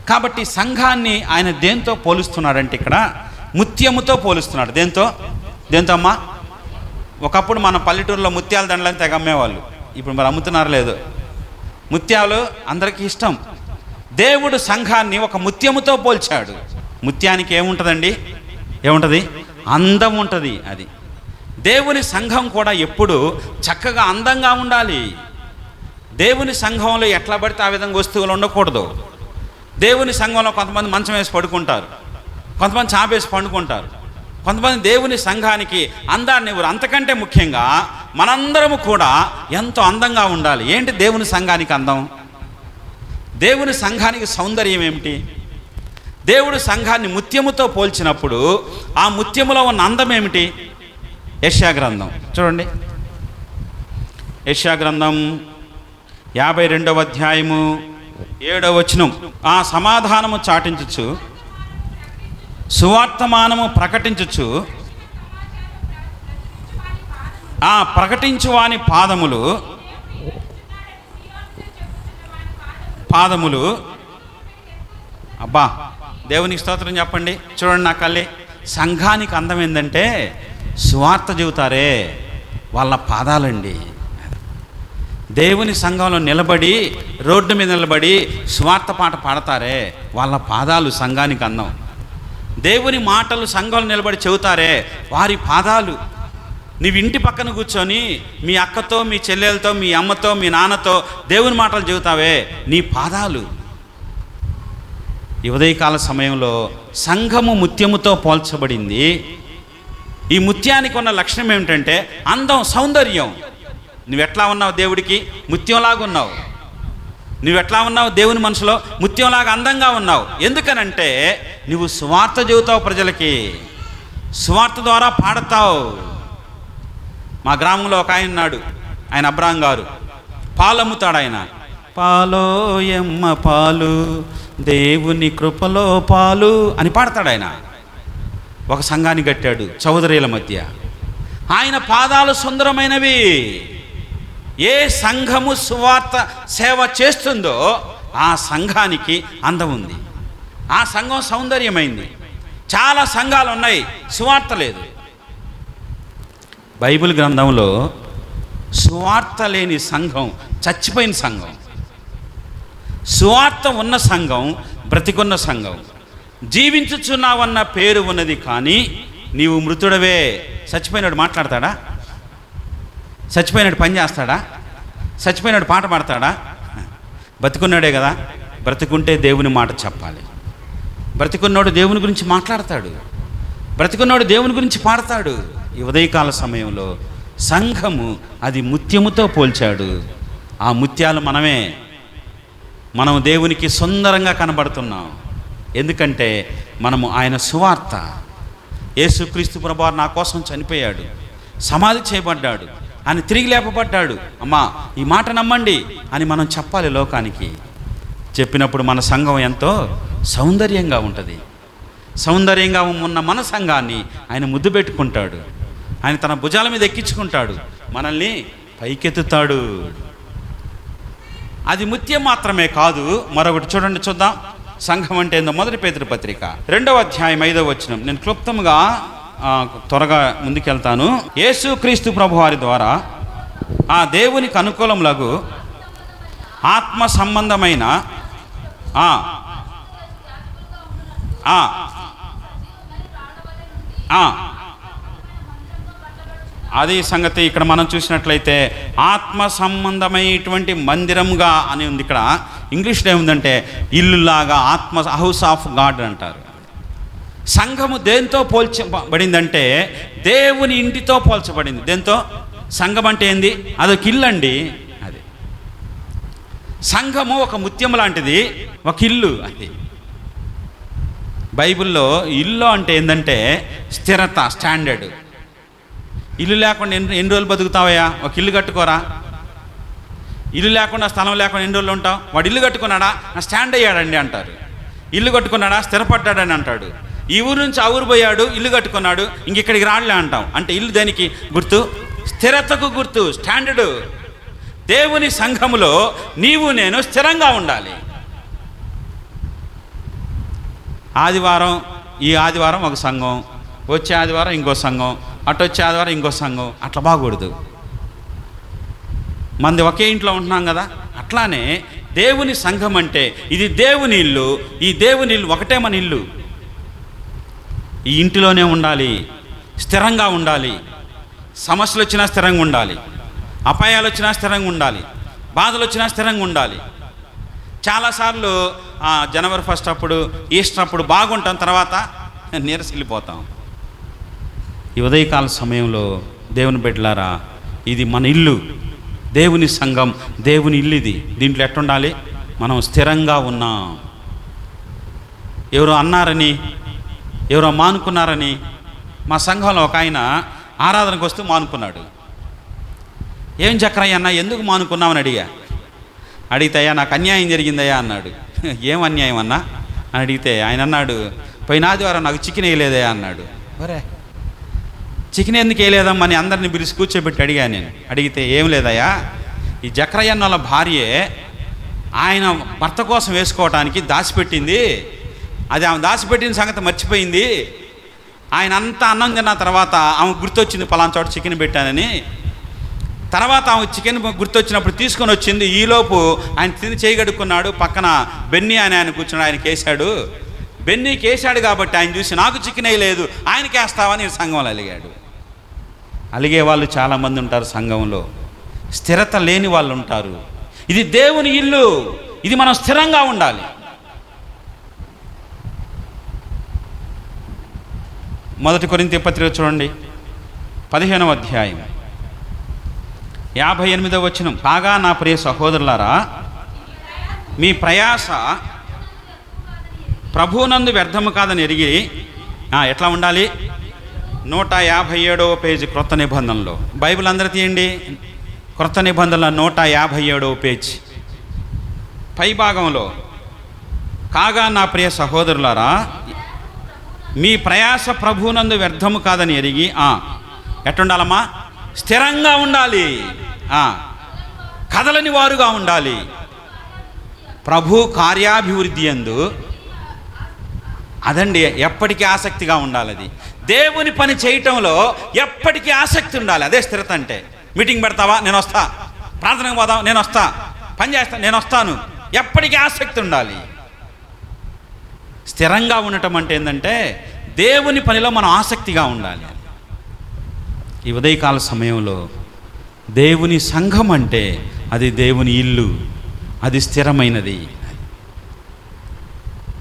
కాబట్టి సంఘాన్ని ఆయన దేంతో పోలుస్తున్నాడంటే ఇక్కడ ముత్యముతో పోలుస్తున్నాడు. దేంతో అమ్మా? ఒకప్పుడు మన పల్లెటూరులో ముత్యాల దండలని తెగ అమ్మేవాళ్ళు. ఇప్పుడు మరి అమ్ముతున్నారు లేదు. ముత్యాలు అందరికీ ఇష్టం. దేవుడు సంఘాన్ని ఒక ముత్యముతో పోల్చాడు. ముత్యానికి ఏముంటుందండి? ఏముంటుంది? అందం ఉంటుంది. అది దేవుని సంఘం కూడా ఎప్పుడు చక్కగా అందంగా ఉండాలి. దేవుని సంఘంలో ఎట్లా పడితే ఆ విధంగా వస్తువులు ఉండకూడదు. దేవుని సంఘంలో కొంతమంది మంచం వేసి పడుకుంటారు, కొంతమంది చాపేసి పండుకుంటారు, కొంతమంది దేవుని సంఘానికి అందాన్ని ఇవ్వరు. అంతకంటే ముఖ్యంగా మనందరము కూడా ఎంతో అందంగా ఉండాలి. ఏంటి దేవుని సంఘానికి అందం? దేవుని సంఘానికి సౌందర్యం ఏమిటి? దేవుడు సంఘాన్ని ముత్యముతో పోల్చినప్పుడు ఆ ముత్యములో ఉన్న అందం ఏమిటి? యెషయా గ్రంథం చూడండి. యెషయా గ్రంథం 52వ అధ్యాయము 7వ వచనం. ఆ సమాధానము చాటించుచు, సువార్తమానము ప్రకటించుచు, ఆ ప్రకటించువాని పాదములు అబ్బా, దేవునికి స్తోత్రం చెప్పండి. చూడండి నా కళ్ళే. సంఘానికి అందం ఏంటంటే సువార్త చెబుతారే వాళ్ళ పాదాలండి. దేవుని సంఘంలో నిలబడి, రోడ్డు మీద నిలబడి సువార్త పాట పాడతారే వాళ్ళ పాదాలు సంఘానికి అందం. దేవుని మాటలు సంఘంలో నిలబడి చెబుతారే వారి పాదాలు. నీవు ఇంటి పక్కన కూర్చొని మీ అక్కతో, మీ చెల్లెలతో, మీ అమ్మతో, మీ నాన్నతో దేవుని మాటలు చెబుతావే, నీ పాదాలు. ఈ ఉదయకాల సమయంలో సంఘము ముత్యముతో పోల్చబడింది. ఈ ముత్యానికి ఉన్న లక్షణం ఏమిటంటే అందం, సౌందర్యం. నువ్వెట్లా ఉన్నావు? దేవుడికి ముత్యంలాగా ఉన్నావు. నువ్వెట్లా ఉన్నావు? దేవుని మనసులో ముత్యంలాగా అందంగా ఉన్నావు. ఎందుకనంటే నువ్వు సువార్త చెబుతావు, ప్రజలకి సువార్త ద్వారా పాడతావు. మా గ్రామంలో ఒక ఆయన ఉన్నాడు, ఆయన అబ్రాహం గారు. పాలు అమ్ముతాడు ఆయన. పాలో ఎమ్మ పాలు, దేవుని కృపలో పాలు అని పాడతాడు ఆయన. ఒక సంఘాన్ని కట్టాడు చౌదరీల మధ్య. ఆయన పాదాలు సుందరమైనవి. ఏ సంఘము సువార్త సేవ చేస్తుందో ఆ సంఘానికి అందం ఉంది, ఆ సంఘం సౌందర్యమైంది. చాలా సంఘాలు ఉన్నాయి, సువార్త లేదు. బైబిల్ గ్రంథంలో సువార్త లేని సంఘం చచ్చిపోయిన సంఘం, సువార్త ఉన్న సంఘం బ్రతికున్న సంఘం. జీవించుచున్నావన్న పేరు ఉన్నది, కానీ నీవు మృతుడవే. చచ్చిపోయినాడు మాట్లాడతాడా? చచ్చిపోయినాడు పని చేస్తాడా? చచ్చిపోయినాడు పాట పాడతాడా? బ్రతికున్నాడే కదా. బ్రతికుంటే దేవుని మాట చెప్పాలి. బ్రతికున్నాడు దేవుని గురించి మాట్లాడతాడు, బ్రతికున్నాడు దేవుని గురించి పాడతాడు. ఈ ఉదయకాల సమయంలో సంఘము అది ముత్యముతో పోల్చాడు. ఆ ముత్యాలు మనమే. మనం దేవునికి సుందరంగా కనబడుతున్నాం. ఎందుకంటే మనము ఆయన సువార్త, యేసుక్రీస్తు ప్రభువారు నా కోసం చనిపోయాడు, సమాధి చేయబడ్డాడు, ఆయన తిరిగి లేపబడ్డాడు, అమ్మా ఈ మాట నమ్మండి అని మనం చెప్పాలి లోకానికి. చెప్పినప్పుడు మన సంఘం ఎంతో సౌందర్యంగా ఉంటుంది. సౌందర్యంగా ఉన్న మన సంఘాన్ని ఆయన ముద్దు పెట్టుకుంటాడు, ఆయన తన భుజాల మీద ఎక్కించుకుంటాడు, మనల్ని పైకెత్తుతాడు. అది ముత్యం మాత్రమే కాదు, మరొకటి చూద్దాం. సంఘం అంటే ఏందో మొదటి పేతురు పత్రిక 2వ అధ్యాయం 5వ వచనం. నేను క్లుప్తంగా త్వరగా ముందుకెళ్తాను. యేసుక్రీస్తు ప్రభువారి ద్వారా ఆ దేవునికి అనుకూలములకు ఆత్మ సంబంధమైన అది సంగతి. ఇక్కడ మనం చూసినట్లయితే ఆత్మ సంబంధమైనటువంటి మందిరంగా అని ఉంది. ఇక్కడ ఇంగ్లీష్లో ఏముందంటే ఇల్లులాగా, హౌస్ ఆఫ్ గాడ్ అంటారు. సంఘము దేంతో పోల్చబడిందంటే దేవుని ఇంటితో పోల్చబడింది. దేంతో? సంఘం అంటే ఏంది? అదొక ఇల్లు అండి. అది సంఘము ఒక ముత్యం లాంటిది, ఒక ఇల్లు. అది బైబిల్లో ఇల్లు అంటే ఏంటంటే స్థిరత, స్టాండర్డ్. ఇల్లు లేకుండా ఎన్ని రోజులు బతుకుతావయ్యా? ఒక ఇల్లు కట్టుకోరా. ఇల్లు లేకుండా, స్థలం లేకుండా ఎన్ని రోజులు ఉంటావు? వాడు ఇల్లు కట్టుకున్నాడా, స్టాండ్ అయ్యాడండి అంటారు. ఇల్లు కట్టుకున్నాడా, స్థిరపడ్డాడని అంటాడు. ఈ ఊరు నుంచి ఆ ఊరు పోయాడు, ఇల్లు కట్టుకున్నాడు, ఇంక ఇక్కడికి రాడలే అంటాం. అంటే ఇల్లు దేనికి గుర్తు? స్థిరతకు గుర్తు, స్టాండర్డు. దేవుని సంఘములో నీవు నేను స్థిరంగా ఉండాలి. ఆదివారం, ఈ ఆదివారం ఒక సంఘం, వచ్చే ఆదివారం ఇంకో సంఘం, అటు వచ్చే ఆదివారం ఇంకో సంఘం, అట్లా బాగూడదు. మంది ఒకే ఇంట్లో ఉంటున్నాం కదా. అట్లానే దేవుని సంఘం అంటే ఇది దేవుని ఇల్లు. ఈ దేవుని ఇల్లు ఒకటే మన ఇల్లు. ఈ ఇంటిలోనే ఉండాలి, స్థిరంగా ఉండాలి. సమస్యలు వచ్చినా స్థిరంగా ఉండాలి, అపాయాలు వచ్చినా స్థిరంగా ఉండాలి, బాధలు వచ్చినా స్థిరంగా ఉండాలి. చాలాసార్లు జనవరి 1 అప్పుడు, ఈస్టర్ అప్పుడు బాగుంటాం, తర్వాత నీరసిల్లిపోతాం. ఈ ఉదయకాల సమయంలో దేవుని బిడ్డలారా, ఇది మన ఇల్లు, దేవుని సంఘం, దేవుని ఇల్లు. ఇది దీంట్లో ఎట్టుండాలి? మనం స్థిరంగా ఉన్నాం. ఎవరో అన్నారని, ఎవరో మానుకున్నారని, మా సంఘంలో ఒక ఆయన ఆరాధనకు వస్తూ మానుకున్నాడు. ఏం చక్రయ్య అన్న, ఎందుకు మానుకున్నామని అడిగితే అయ్యా నాకు అన్యాయం జరిగిందయ్యా అన్నాడు. ఏం అన్యాయం అన్నా అని అడిగితే ఆయన అన్నాడు, పోయిన ఆదివారం నాకు చికెన్ వేయలేదయ్యా అన్నాడు. ఒరే చికెన్ ఎందుకు వేయలేదమ్మా అని అందరిని పిలిచి కూర్చోబెట్టి అడిగా నేను. అడిగితే ఏం లేదయ్యా, ఈ జక్రయ్య వాళ్ళ భార్యే ఆయన భర్త కోసం వేసుకోవటానికి దాచిపెట్టింది. అది ఆమె దాచిపెట్టిన సంగతి మర్చిపోయింది. ఆయన అంతా అన్నం తిన్న తర్వాత ఆమె గుర్తొచ్చింది, పలానా చోట చికెన్ పెట్టానని. తర్వాత ఆమె చికెన్ గుర్తొచ్చినప్పుడు తీసుకొని వచ్చింది. ఈలోపు ఆయన తిని చేయగడుక్కున్నాడు. పక్కన బెన్నీ అని ఆయన కూర్చున్నాడు, ఆయనకి వేసాడు. బెన్నీకి వేసాడు కాబట్టి ఆయన చూసి నాకు చికెన్ వేయలేదు, ఆయనకి వేస్తావని సంఘంలో అలిగాడు. అలిగే వాళ్ళు చాలామంది ఉంటారు సంఘంలో. స్థిరత లేని వాళ్ళు ఉంటారు. ఇది దేవుని ఇల్లు, ఇది మనం స్థిరంగా ఉండాలి. మొదటి కొరింథీ పత్రిక చూడండి, 15వ అధ్యాయం 58వ వచనం. కాగా నా ప్రియ సహోదరులారా, మీ ప్రయాస ప్రభువునందు వ్యర్థము కాదని ఎరిగి ఎట్లా ఉండాలి? 157వ పేజీ క్రొత్త నిబంధనలో. బైబిల్ అందరూ తీయండి. క్రొత్త నిబంధనల 157వ పేజీ పై భాగంలో, కాగా నా ప్రియ సహోదరులారా, మీ ప్రయాస ప్రభువునందు వ్యర్థము కాదని ఎరిగి ఎట్టుండాలమ్మా? స్థిరంగా ఉండాలి, కదలని వారుగా ఉండాలి. ప్రభు కార్యాభివృద్ధి యందు అదండి ఎప్పటికీ ఆసక్తిగా ఉండాలి. అది దేవుని పని చేయటంలో ఎప్పటికీ ఆసక్తి ఉండాలి. అదే స్థిరత అంటే. మీటింగ్ పెడతావా? నేను వస్తా. ప్రార్థనకు పోదాం? నేను వస్తా. పని చేస్తా? నేను వస్తాను. ఎప్పటికీ ఆసక్తి ఉండాలి. స్థిరంగా ఉండటం అంటే ఏంటంటే దేవుని పనిలో మనం ఆసక్తిగా ఉండాలి. ఈ ఉదయకాల సమయంలో దేవుని సంఘం అంటే అది దేవుని ఇల్లు, అది స్థిరమైనది.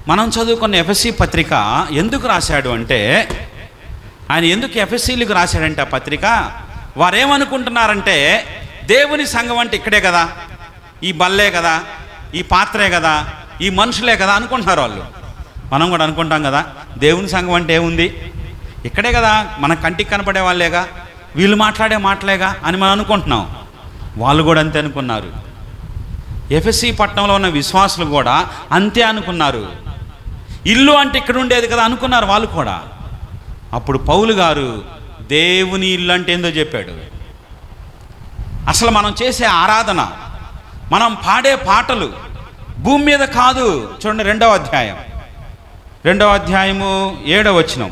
మనం చదువుకున్న ఎఫెసీ పత్రిక ఎందుకు రాశాడు అంటే, ఆయన ఎందుకు ఎఫెసీలకు రాశాడంటే ఆ పత్రిక, వారేమనుకుంటున్నారంటే దేవుని సంఘం అంటే ఇక్కడే కదా, ఈ బల్లే కదా, ఈ పాత్రే కదా, ఈ మనుషులే కదా అనుకుంటున్నారు వాళ్ళు. మనం కూడా అనుకుంటాం కదా, దేవుని సంఘం అంటే ఏముంది, ఇక్కడే కదా, మన కంటికి కనపడే వాళ్ళేగా, వీళ్ళు మాట్లాడే మాటలేగా అని మనం అనుకుంటున్నాం. వాళ్ళు కూడా అంతే అనుకున్నారు. ఎఫెసీ పట్టణంలో ఉన్న విశ్వాసులు కూడా అంతే అనుకున్నారు. ఇల్లు అంటే ఇక్కడ ఉండేది కదా అనుకున్నారు వాళ్ళు కూడా. అప్పుడు పౌలు గారు దేవుని ఇల్లు అంటే ఏందో చెప్పాడు. అసలు మనం చేసే ఆరాధన, మనం పాడే పాటలు భూమి మీద కాదు. చూడండి 2వ అధ్యాయం 7వ వచనం.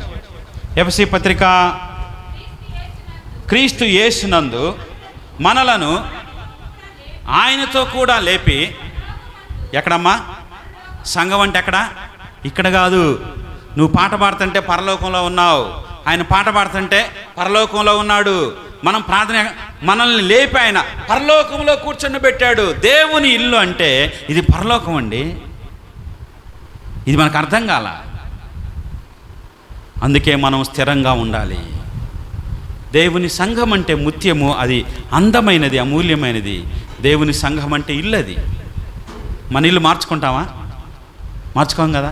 ఎఫెసీ పత్రిక, క్రీస్తు యేసునందు మనలను ఆయనతో కూడా లేపి, ఎక్కడమ్మా సంఘం అంటే ఎక్కడ? ఇక్కడ కాదు. నువ్వు పాట పాడుతుంటే పరలోకంలో ఉన్నావు, ఆయన పాట పాడుతుంటే పరలోకంలో ఉన్నాడు. మనం ప్రార్థన, మనల్ని లేపి ఆయన పరలోకంలో కూర్చొని పెట్టాడు. దేవుని ఇల్లు అంటే ఇది పరలోకం అండి. ఇది మనకు అర్థం కాల. అందుకే మనం స్థిరంగా ఉండాలి. దేవుని సంఘం అంటే ముత్యము, అది అందమైనది, అమూల్యమైనది. దేవుని సంఘం అంటే ఇల్లు. అది మన ఇల్లు మార్చుకుంటామా? మార్చుకోం కదా.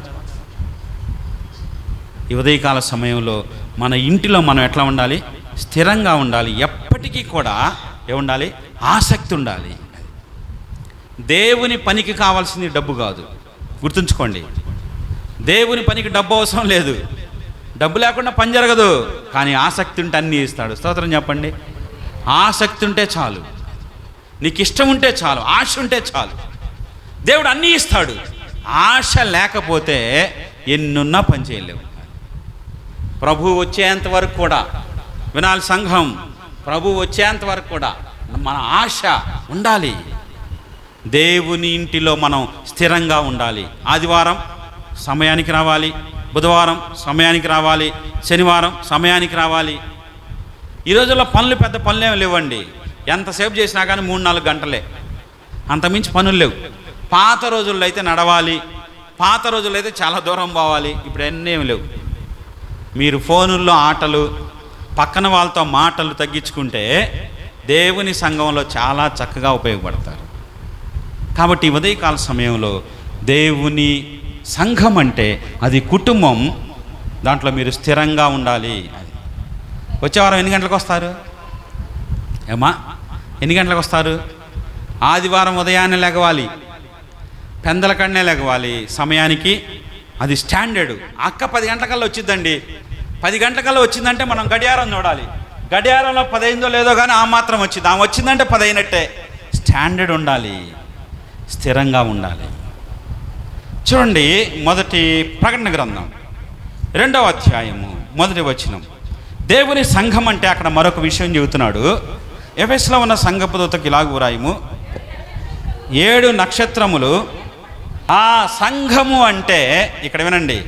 ఈ ఉదయకాల సమయంలో మన ఇంటిలో మనం ఎట్లా ఉండాలి? స్థిరంగా ఉండాలి. ఎప్పటికీ కూడా ఏముండాలి? ఆసక్తి ఉండాలి. దేవుని పనికి కావాల్సింది డబ్బు కాదు, గుర్తుంచుకోండి. దేవుని పనికి డబ్బు అవసరం లేదు. డబ్బు లేకుండా పని జరగదు. కానీ ఆసక్తి ఉంటే అన్నీ ఇస్తాడు. స్తోత్రం చెప్పండి. ఆసక్తి ఉంటే చాలు, నీకు ఇష్టం ఉంటే చాలు, ఆశ ఉంటే చాలు, దేవుడు అన్నీ ఇస్తాడు. ఆశ లేకపోతే ఎన్నున్నా పని చేయలేవు. ప్రభు వచ్చేంత వరకు కూడా వినాలి సంఘం. ప్రభు వచ్చేంత వరకు కూడా మన ఆశ ఉండాలి. దేవుని ఇంటిలో మనం స్థిరంగా ఉండాలి. ఆదివారం సమయానికి రావాలి, బుధవారం సమయానికి రావాలి, శనివారం సమయానికి రావాలి. ఈ రోజుల్లో పనులు పెద్ద పనులేమి లేవండి. ఎంతసేపు చేసినా కానీ 3-4 గంటలే, అంతమించి పనులు లేవు. పాత రోజుల్లో అయితే నడవాలి, పాత రోజుల్లో అయితే చాలా దూరం పోవాలి. ఇప్పుడు అన్నీ ఏమి లేవు. మీరు ఫోనుల్లో ఆటలు, పక్కన వాళ్ళతో మాటలు తగ్గించుకుంటే దేవుని సంఘంలో చాలా చక్కగా ఉపయోగపడతారు. కాబట్టి ఉదయకాల సమయంలో దేవుని సంఘం అంటే అది కుటుంబం. దాంట్లో మీరు స్థిరంగా ఉండాలి. వచ్చేవారం ఎన్ని గంటలకు వస్తారు? ఏమా ఎన్ని గంటలకు వస్తారు? ఆదివారం ఉదయాన్నే లెగవాలి, పెందల కన్నే లెగవాలి సమయానికి. అది స్టాండర్డు. అక్క 10 గంటలకల్లా వచ్చిందండి. 10 గంటలకల్లా వచ్చిందంటే మనం గడియారం చూడాలి. గడియారంలో 10 అయిందో లేదో కానీ ఆ మాత్రం వచ్చింది. ఆమె వచ్చిందంటే 10 అయినట్టే. స్టాండర్డ్ ఉండాలి, స్థిరంగా ఉండాలి. చూడండి, మొదటి ప్రకటన గ్రంథం 2వ అధ్యాయము 1వ వచనం. దేవుని సంఘం అంటే అక్కడ మరొక విషయం చెబుతున్నాడు. ఎఫెసులో ఉన్న సంఘపు దూతకి ఇలాగ వ్రాయుము, 7 నక్షత్రములు. ఆ సంఘము అంటే ఇక్కడ వినండి,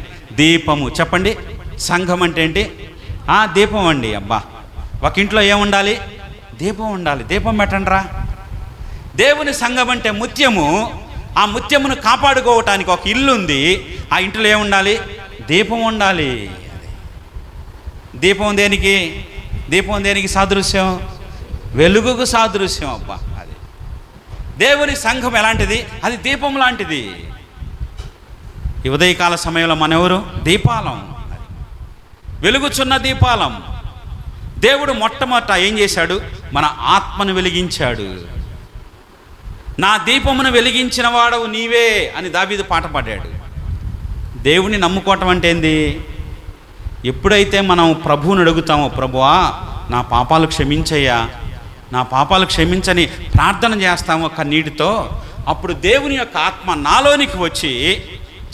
దీపము. చెప్పండి, సంఘం అంటే ఏంటి? దీపం అండి. అబ్బా, ఒక ఇంట్లో ఏముండాలి? దీపం ఉండాలి. దీపం పెట్టండి రా. దేవుని సంఘం అంటే ముత్యము. ఆ ముత్యమును కాపాడుకోవటానికి ఒక ఇల్లు ఉంది. ఆ ఇంట్లో ఏముండాలి? దీపం ఉండాలి. దీపం దేనికి? దీపం దేనికి సాదృశ్యం? వెలుగుకు సాదృశ్యం. అబ్బా, అది దేవుని సంఘం ఎలాంటిది? అది దీపం లాంటిది. ఈ ఉదయకాల సమయంలో మన ఎవరు? దీపాలం, వెలుగుచున్న దీపాలం. దేవుడు మొట్టమొదట ఏం చేశాడు? మన ఆత్మను వెలిగించాడు. నా దీపమును వెలిగించిన వాడవు నీవే అని దావీదు పాట పాడాడు. దేవుని నమ్ముకోవటం అంటే ఏంది? ఎప్పుడైతే మనం ప్రభువుని అడుగుతామో, ప్రభువా నా పాపాలు క్షమించయ్యా, నా పాపాలు క్షమించని ప్రార్థన చేస్తామో కన్నీటితో, అప్పుడు దేవుని యొక్క ఆత్మ నాలోనికి వచ్చి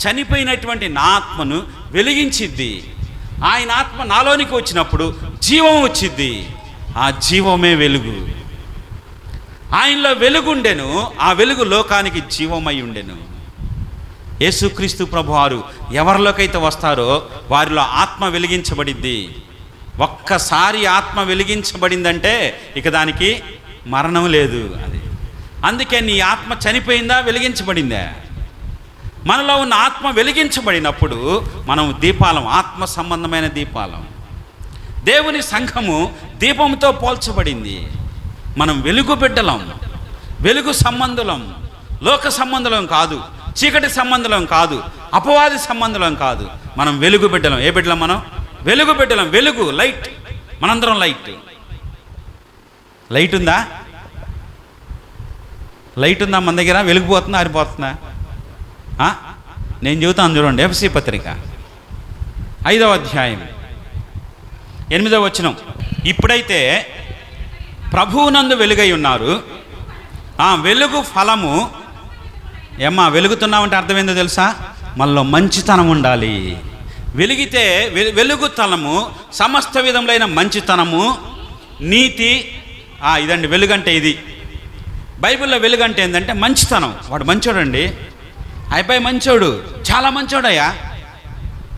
చనిపోయినటువంటి నా ఆత్మను వెలిగించిద్ది. ఆయన ఆత్మ నాలోనికి వచ్చినప్పుడు జీవం వచ్చిద్ది. ఆ జీవమే వెలుగు. ఆయనలో వెలుగుండెను, ఆ వెలుగు లోకానికి జీవమై ఉండెను. యేసుక్రీస్తు ప్రభువారు ఎవరిలోకైతే వస్తారో వారిలో ఆత్మ వెలిగించబడిద్ది. ఒక్కసారి ఆత్మ వెలిగించబడిందంటే ఇక దానికి మరణం లేదు. అది అందుకే నీ ఆత్మ చనిపోయిందా, వెలిగించబడిందా? మనలో ఉన్న ఆత్మ వెలిగించబడినప్పుడు మనం దీపాలం, ఆత్మ సంబంధమైన దీపాలం. దేవుని సంఘము దీపంతో పోల్చబడింది. మనం వెలుగు బిడ్డలం, వెలుగు సంబంధులం, లోక సంబంధులం కాదు, చీకటి సంబంధులం కాదు, అపవాది సంబంధులం కాదు. మనం వెలుగు బిడ్డలం. ఏ బిడ్డలం? మనం వెలుగు బిడ్డలం. వెలుగు, లైట్. మనందరం లైట్. లైట్ ఉందా? లైట్ ఉందా మన దగ్గర? వెలిగిపోతుందా, ఆరిపోతుందా? నేను చెబుతాను చూడండి. ఎఫ్ఎస్సీ పత్రిక 5వ అధ్యాయం 8వ వచనం. ఇప్పుడైతే ప్రభువునందు వెలుగై ఉన్నారు, ఆ వెలుగు ఫలము ఏమ్మా వెలుగుతున్నామంటే అర్థం ఏందో తెలుసా? మనలో మంచితనం ఉండాలి. వెలిగితే వెలుగుతనము, సమస్త విధములైన మంచితనము, నీతి. ఇదండి వెలుగంటే. ఇది బైబిల్లో వెలుగంటే ఏంటంటే మంచితనం. వాడు మంచోడండి, అయిపోయి మంచోడు, చాలా మంచోడయ్యా.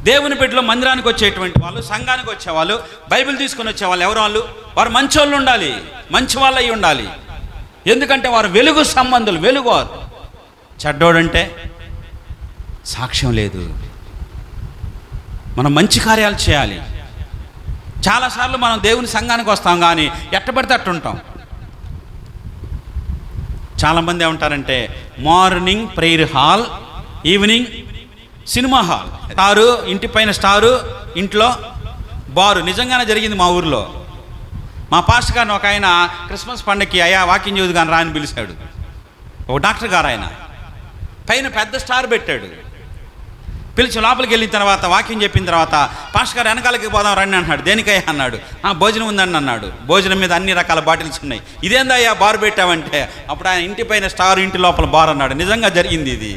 దేవుని బిడ్డలో మందిరానికి వచ్చేటువంటి వాళ్ళు, సంఘానికి వచ్చేవాళ్ళు, బైబిల్ తీసుకొని వచ్చేవాళ్ళు ఎవరు? వాళ్ళు వారు మంచోళ్ళు ఉండాలి, మంచి వాళ్ళు అయి ఉండాలి. ఎందుకంటే వారు వెలుగు సంబంధులు. వెలుగు. వారు చెడ్డోడంటే సాక్ష్యం లేదు. మనం మంచి కార్యాలు చేయాలి. చాలాసార్లు మనం దేవుని సంఘానికి వస్తాం కానీ ఎట్టబడితే అట్టుంటాం. చాలామంది ఏమంటారంటే morning prayer hall, evening cinema hall. Star, ఇంటి పైన స్టారు, ఇంట్లో బారు. నిజంగానే జరిగింది మా ఊరిలో. మా పాస్టర్ గారిని ఒక ఆయన క్రిస్మస్ పండుగకి అయ్యా వాకింగ్ చదువు కానీ రా అని పిలిచాడు. ఒక డాక్టర్ గారు, ఆయన పైన పెద్ద స్టార్ పెట్టాడు. పిలిచి లోపలికి వెళ్ళిన తర్వాత వాకింగ్ చెప్పిన తర్వాత పాస్టర్ గారు వెనకాలకి పోదాం రండి అన్నాడు. దేనికయ్యా అన్నాడు. భోజనం ఉందండి అన్నాడు. భోజనం మీద అన్ని రకాల బాటిల్స్ ఉన్నాయి. ఇదేందయ్యా బార్ పెట్టావంటే అప్పుడు ఆయన ఇంటి పైన స్టార్, ఇంటి లోపల బార్ అన్నాడు. నిజంగా జరిగింది ఇది.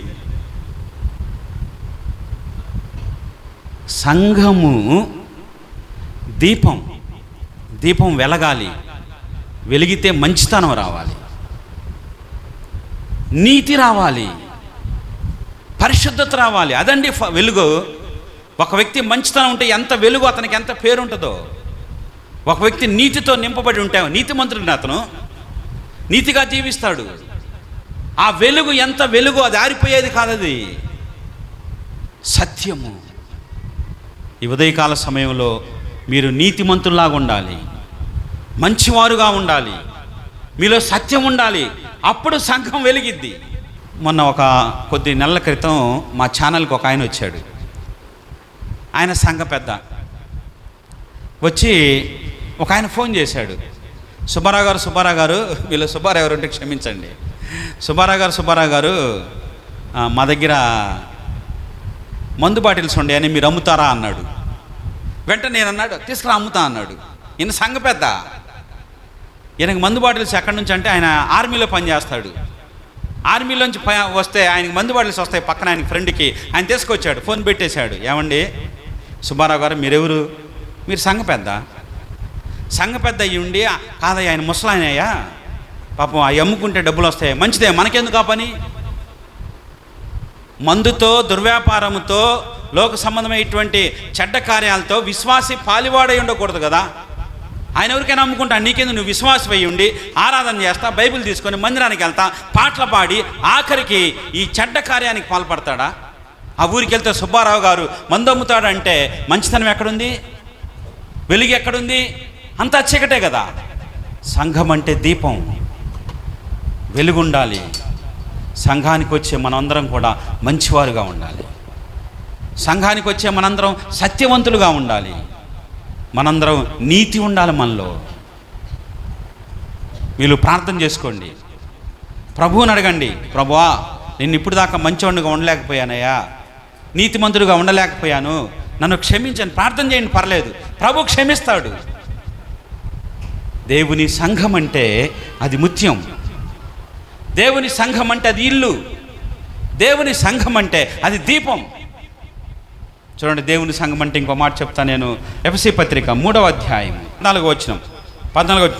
సంఘము దీపం. దీపం వెలగాలి. వెలిగితే మంచితనం రావాలి, నీతి రావాలి, పరిశుద్ధత రావాలి. అదండి వెలుగు. ఒక వ్యక్తి మంచితనం ఉంటే ఎంత వెలుగు, అతనికి ఎంత పేరు ఉంటుందో. ఒక వ్యక్తి నీతితో నింపబడి ఉంటే, నీతిమంతుడు అతను నీతిగా జీవిస్తాడు. ఆ వెలుగు ఎంత వెలుగు, అది ఆరిపోయేది కాదు. అది సత్యము. ఈ ఉదయకాల సమయంలో మీరు నీతిమంతుల్లాగా ఉండాలి, మంచివారుగా ఉండాలి, మీలో సత్యం ఉండాలి. అప్పుడు సంఘం వెలిగిద్ది. మొన్న ఒక కొద్ది నెలల క్రితం మా ఛానల్కి ఒక ఆయన వచ్చాడు. ఆయన సంఘ పెద్ద. వచ్చి ఒక ఆయన ఫోన్ చేశాడు. సుబ్బారావు గారు వీళ్ళు సుబ్బారావు ఎవరు ఉంటే క్షమించండి. సుబ్బారావు గారు మా దగ్గర మందు బాటిల్స్ ఉండే అని మీరు అమ్ముతారా అన్నాడు. వెంటనే నేను అన్నాడు, తీసుకురా అమ్ముతా అన్నాడు. ఈయన సంఘ పెద్ద. ఈయనకి మందు బాటిల్స్ ఎక్కడి నుంచి అంటే ఆయన ఆర్మీలో పనిచేస్తాడు. ఆర్మీలోంచి వస్తే ఆయనకి మందు బాటిల్స్ వస్తాయి. పక్కన ఆయన ఫ్రెండ్కి ఆయన తీసుకొచ్చాడు. ఫోన్ పెట్టేశాడు. ఏమండి సుబ్బారావు గారు మీరెవరు? మీరు సంఘ పెద్ద. సంఘ పెద్ద అయ్యి ఉండి కాదయ్యా ఆయన ముసలాయనయ్యా, పాపం అవి అమ్ముకుంటే డబ్బులు వస్తాయి. మంచిదే, మనకెందుకు ఆ పని? మందుతో, దుర్వ్యాపారముతో, లోక సంబంధమైనటువంటి చెడ్డ కార్యాలతో విశ్వాసి పాలివాడై ఉండకూడదు కదా. ఆయన ఎవరికైనా అమ్ముకుంటాను, నీకెందుకు? నువ్వు విశ్వాసం అయ్యి ఉండి ఆరాధన చేస్తా, బైబిల్ తీసుకొని మందిరానికి వెళ్తా, పాటలు పాడి ఆఖరికి ఈ చెడ్డ కార్యానికి పాల్పడతాడా? ఆ ఊరికి వెళ్తే సుబ్బారావు గారు మందు అమ్ముతాడంటే మంచితనం ఎక్కడుంది? వెలుగు ఎక్కడుంది? అంతా చీకటే కదా. సంఘం అంటే దీపం, వెలుగుండాలి. సంఘానికి వచ్చే మనందరం కూడా మంచివారుగా ఉండాలి. సంఘానికి వచ్చే మనందరం సత్యవంతులుగా ఉండాలి. మనందరం నీతి ఉండాలి మనలో. వీళ్ళు ప్రార్థన చేసుకోండి, ప్రభువుని అడగండి. ప్రభువా నేను ఇప్పుడు దాకా మంచివాడిగా ఉండలేకపోయానయ్యా, నీతిమంతుడిగా ఉండలేకపోయాను, నన్ను క్షమించండి, ప్రార్థన చేయండి, పర్లేదు, ప్రభు క్షమిస్తాడు. దేవుని సంఘం అంటే అది ముత్యం. దేవుని సంఘం అంటే అది ఇల్లు. దేవుని సంఘం అంటే అది దీపం. చూడండి, దేవుని సంఘం అంటే ఇంకో మాట చెప్తా నేను. ఎఫెసీ పత్రిక 3వ అధ్యాయం 14వ వచనం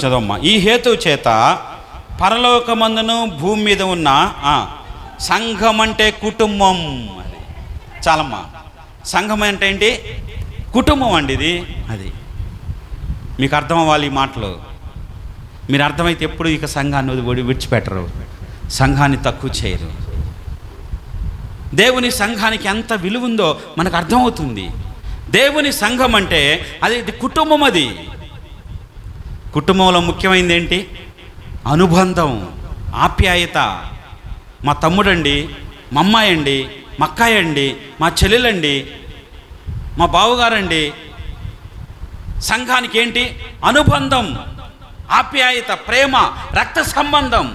చదవమ్మా. ఈ హేతువు చేత పరలోకమందును భూమి మీద ఉన్న సంఘం అంటే కుటుంబం. అది చాలమ్మా. సంఘం అంటే ఏంటి? కుటుంబం అండి ఇది. అది మీకు అర్థం అవ్వాలి ఈ మాటలు. మీరు అర్థమైతే ఎప్పుడు ఇక సంఘాన్ని విడిచిపెట్టరు, సంఘాన్ని తక్కువ చేయరు. దేవుని సంఘానికి ఎంత విలువ ఉందో మనకు అర్థమవుతుంది. దేవుని సంఘం అంటే అది కుటుంబం. అది కుటుంబంలో ముఖ్యమైనది ఏంటి? అనుబంధం, ఆప్యాయత. మా తమ్ముడండి, మా అమ్మాయి అండి, మా అక్కాయి అండి, మా చెల్లెలండి, మా బావగారండి. సంఘానికి ఏంటి? అనుబంధం, ఆప్యాయత, ప్రేమ, రక్త సంబంధం.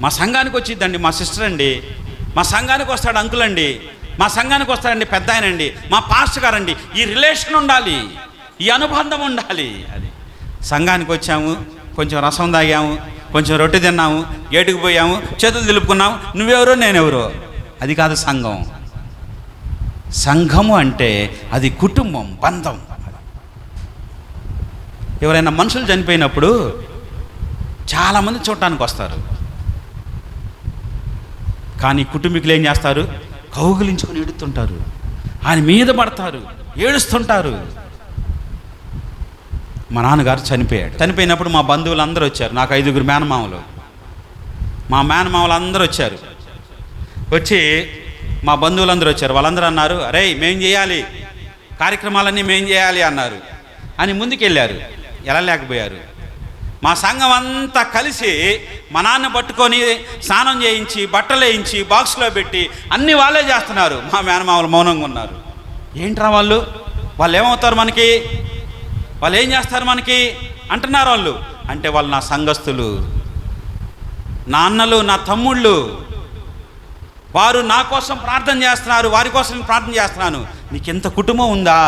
మా సంఘానికి వచ్చిద్దండి మా సిస్టర్ అండి, మా సంఘానికి వస్తాడు అంకుల్ అండి, మా సంఘానికి వస్తాడండి పెద్ద ఆయనండి, మా పాస్టర్ గారండి. ఈ రిలేషన్ ఉండాలి, ఈ అనుబంధం ఉండాలి. అది సంఘానికి వచ్చాము, కొంచెం రసం తాగాము, కొంచెం రొట్టె తిన్నాము, గేటుకు పోయాము, చేతులు దులుపుకున్నాము, నువ్వెవరో నేనెవరో. అది కాదు సంఘం. సంఘము అంటే అది కుటుంబం, బంధం. ఎవరైనా మనుషులు చనిపోయినప్పుడు చాలామంది చూడటానికి వస్తారు, కానీ కుటుంబీకులు ఏం చేస్తారు? కౌగిలించుకొని ఏడుస్తుంటారు, ఆయన మీద పడతారు, ఏడుస్తుంటారు. మా నాన్నగారు చనిపోయినప్పుడు మా బంధువులు అందరూ వచ్చారు. నాకు 5గురు మేనమామలు. మా మేనమామలు అందరూ వచ్చారు. వచ్చి మా బంధువులందరూ వచ్చారు. వాళ్ళందరూ అన్నారు, అరే మేం చేయాలి, కార్యక్రమాలన్నీ మేం చేయాలి అన్నారు. అని ముందుకెళ్ళారు. ఎలా లేకపోయారు? మా సంఘం అంతా కలిసి మా నాన్న పట్టుకొని స్నానం చేయించి, బట్టలు వేయించి, బాక్స్లో పెట్టి అన్నీ వాళ్ళే చేస్తున్నారు. మా మేనమామలు మౌనంగా ఉన్నారు. ఏంట్రా వాళ్ళు ఏమవుతారు మనకి, వాళ్ళు ఏం చేస్తారు మనకి అంటున్నారు వాళ్ళు. అంటే వాళ్ళు నా సంఘస్థులు, నా అన్నలు, నా తమ్ముళ్ళు. వారు నా కోసం ప్రార్థన చేస్తున్నారు, వారి కోసం నేను ప్రార్థన చేస్తున్నాను. నీకెంత కుటుంబం ఉందా?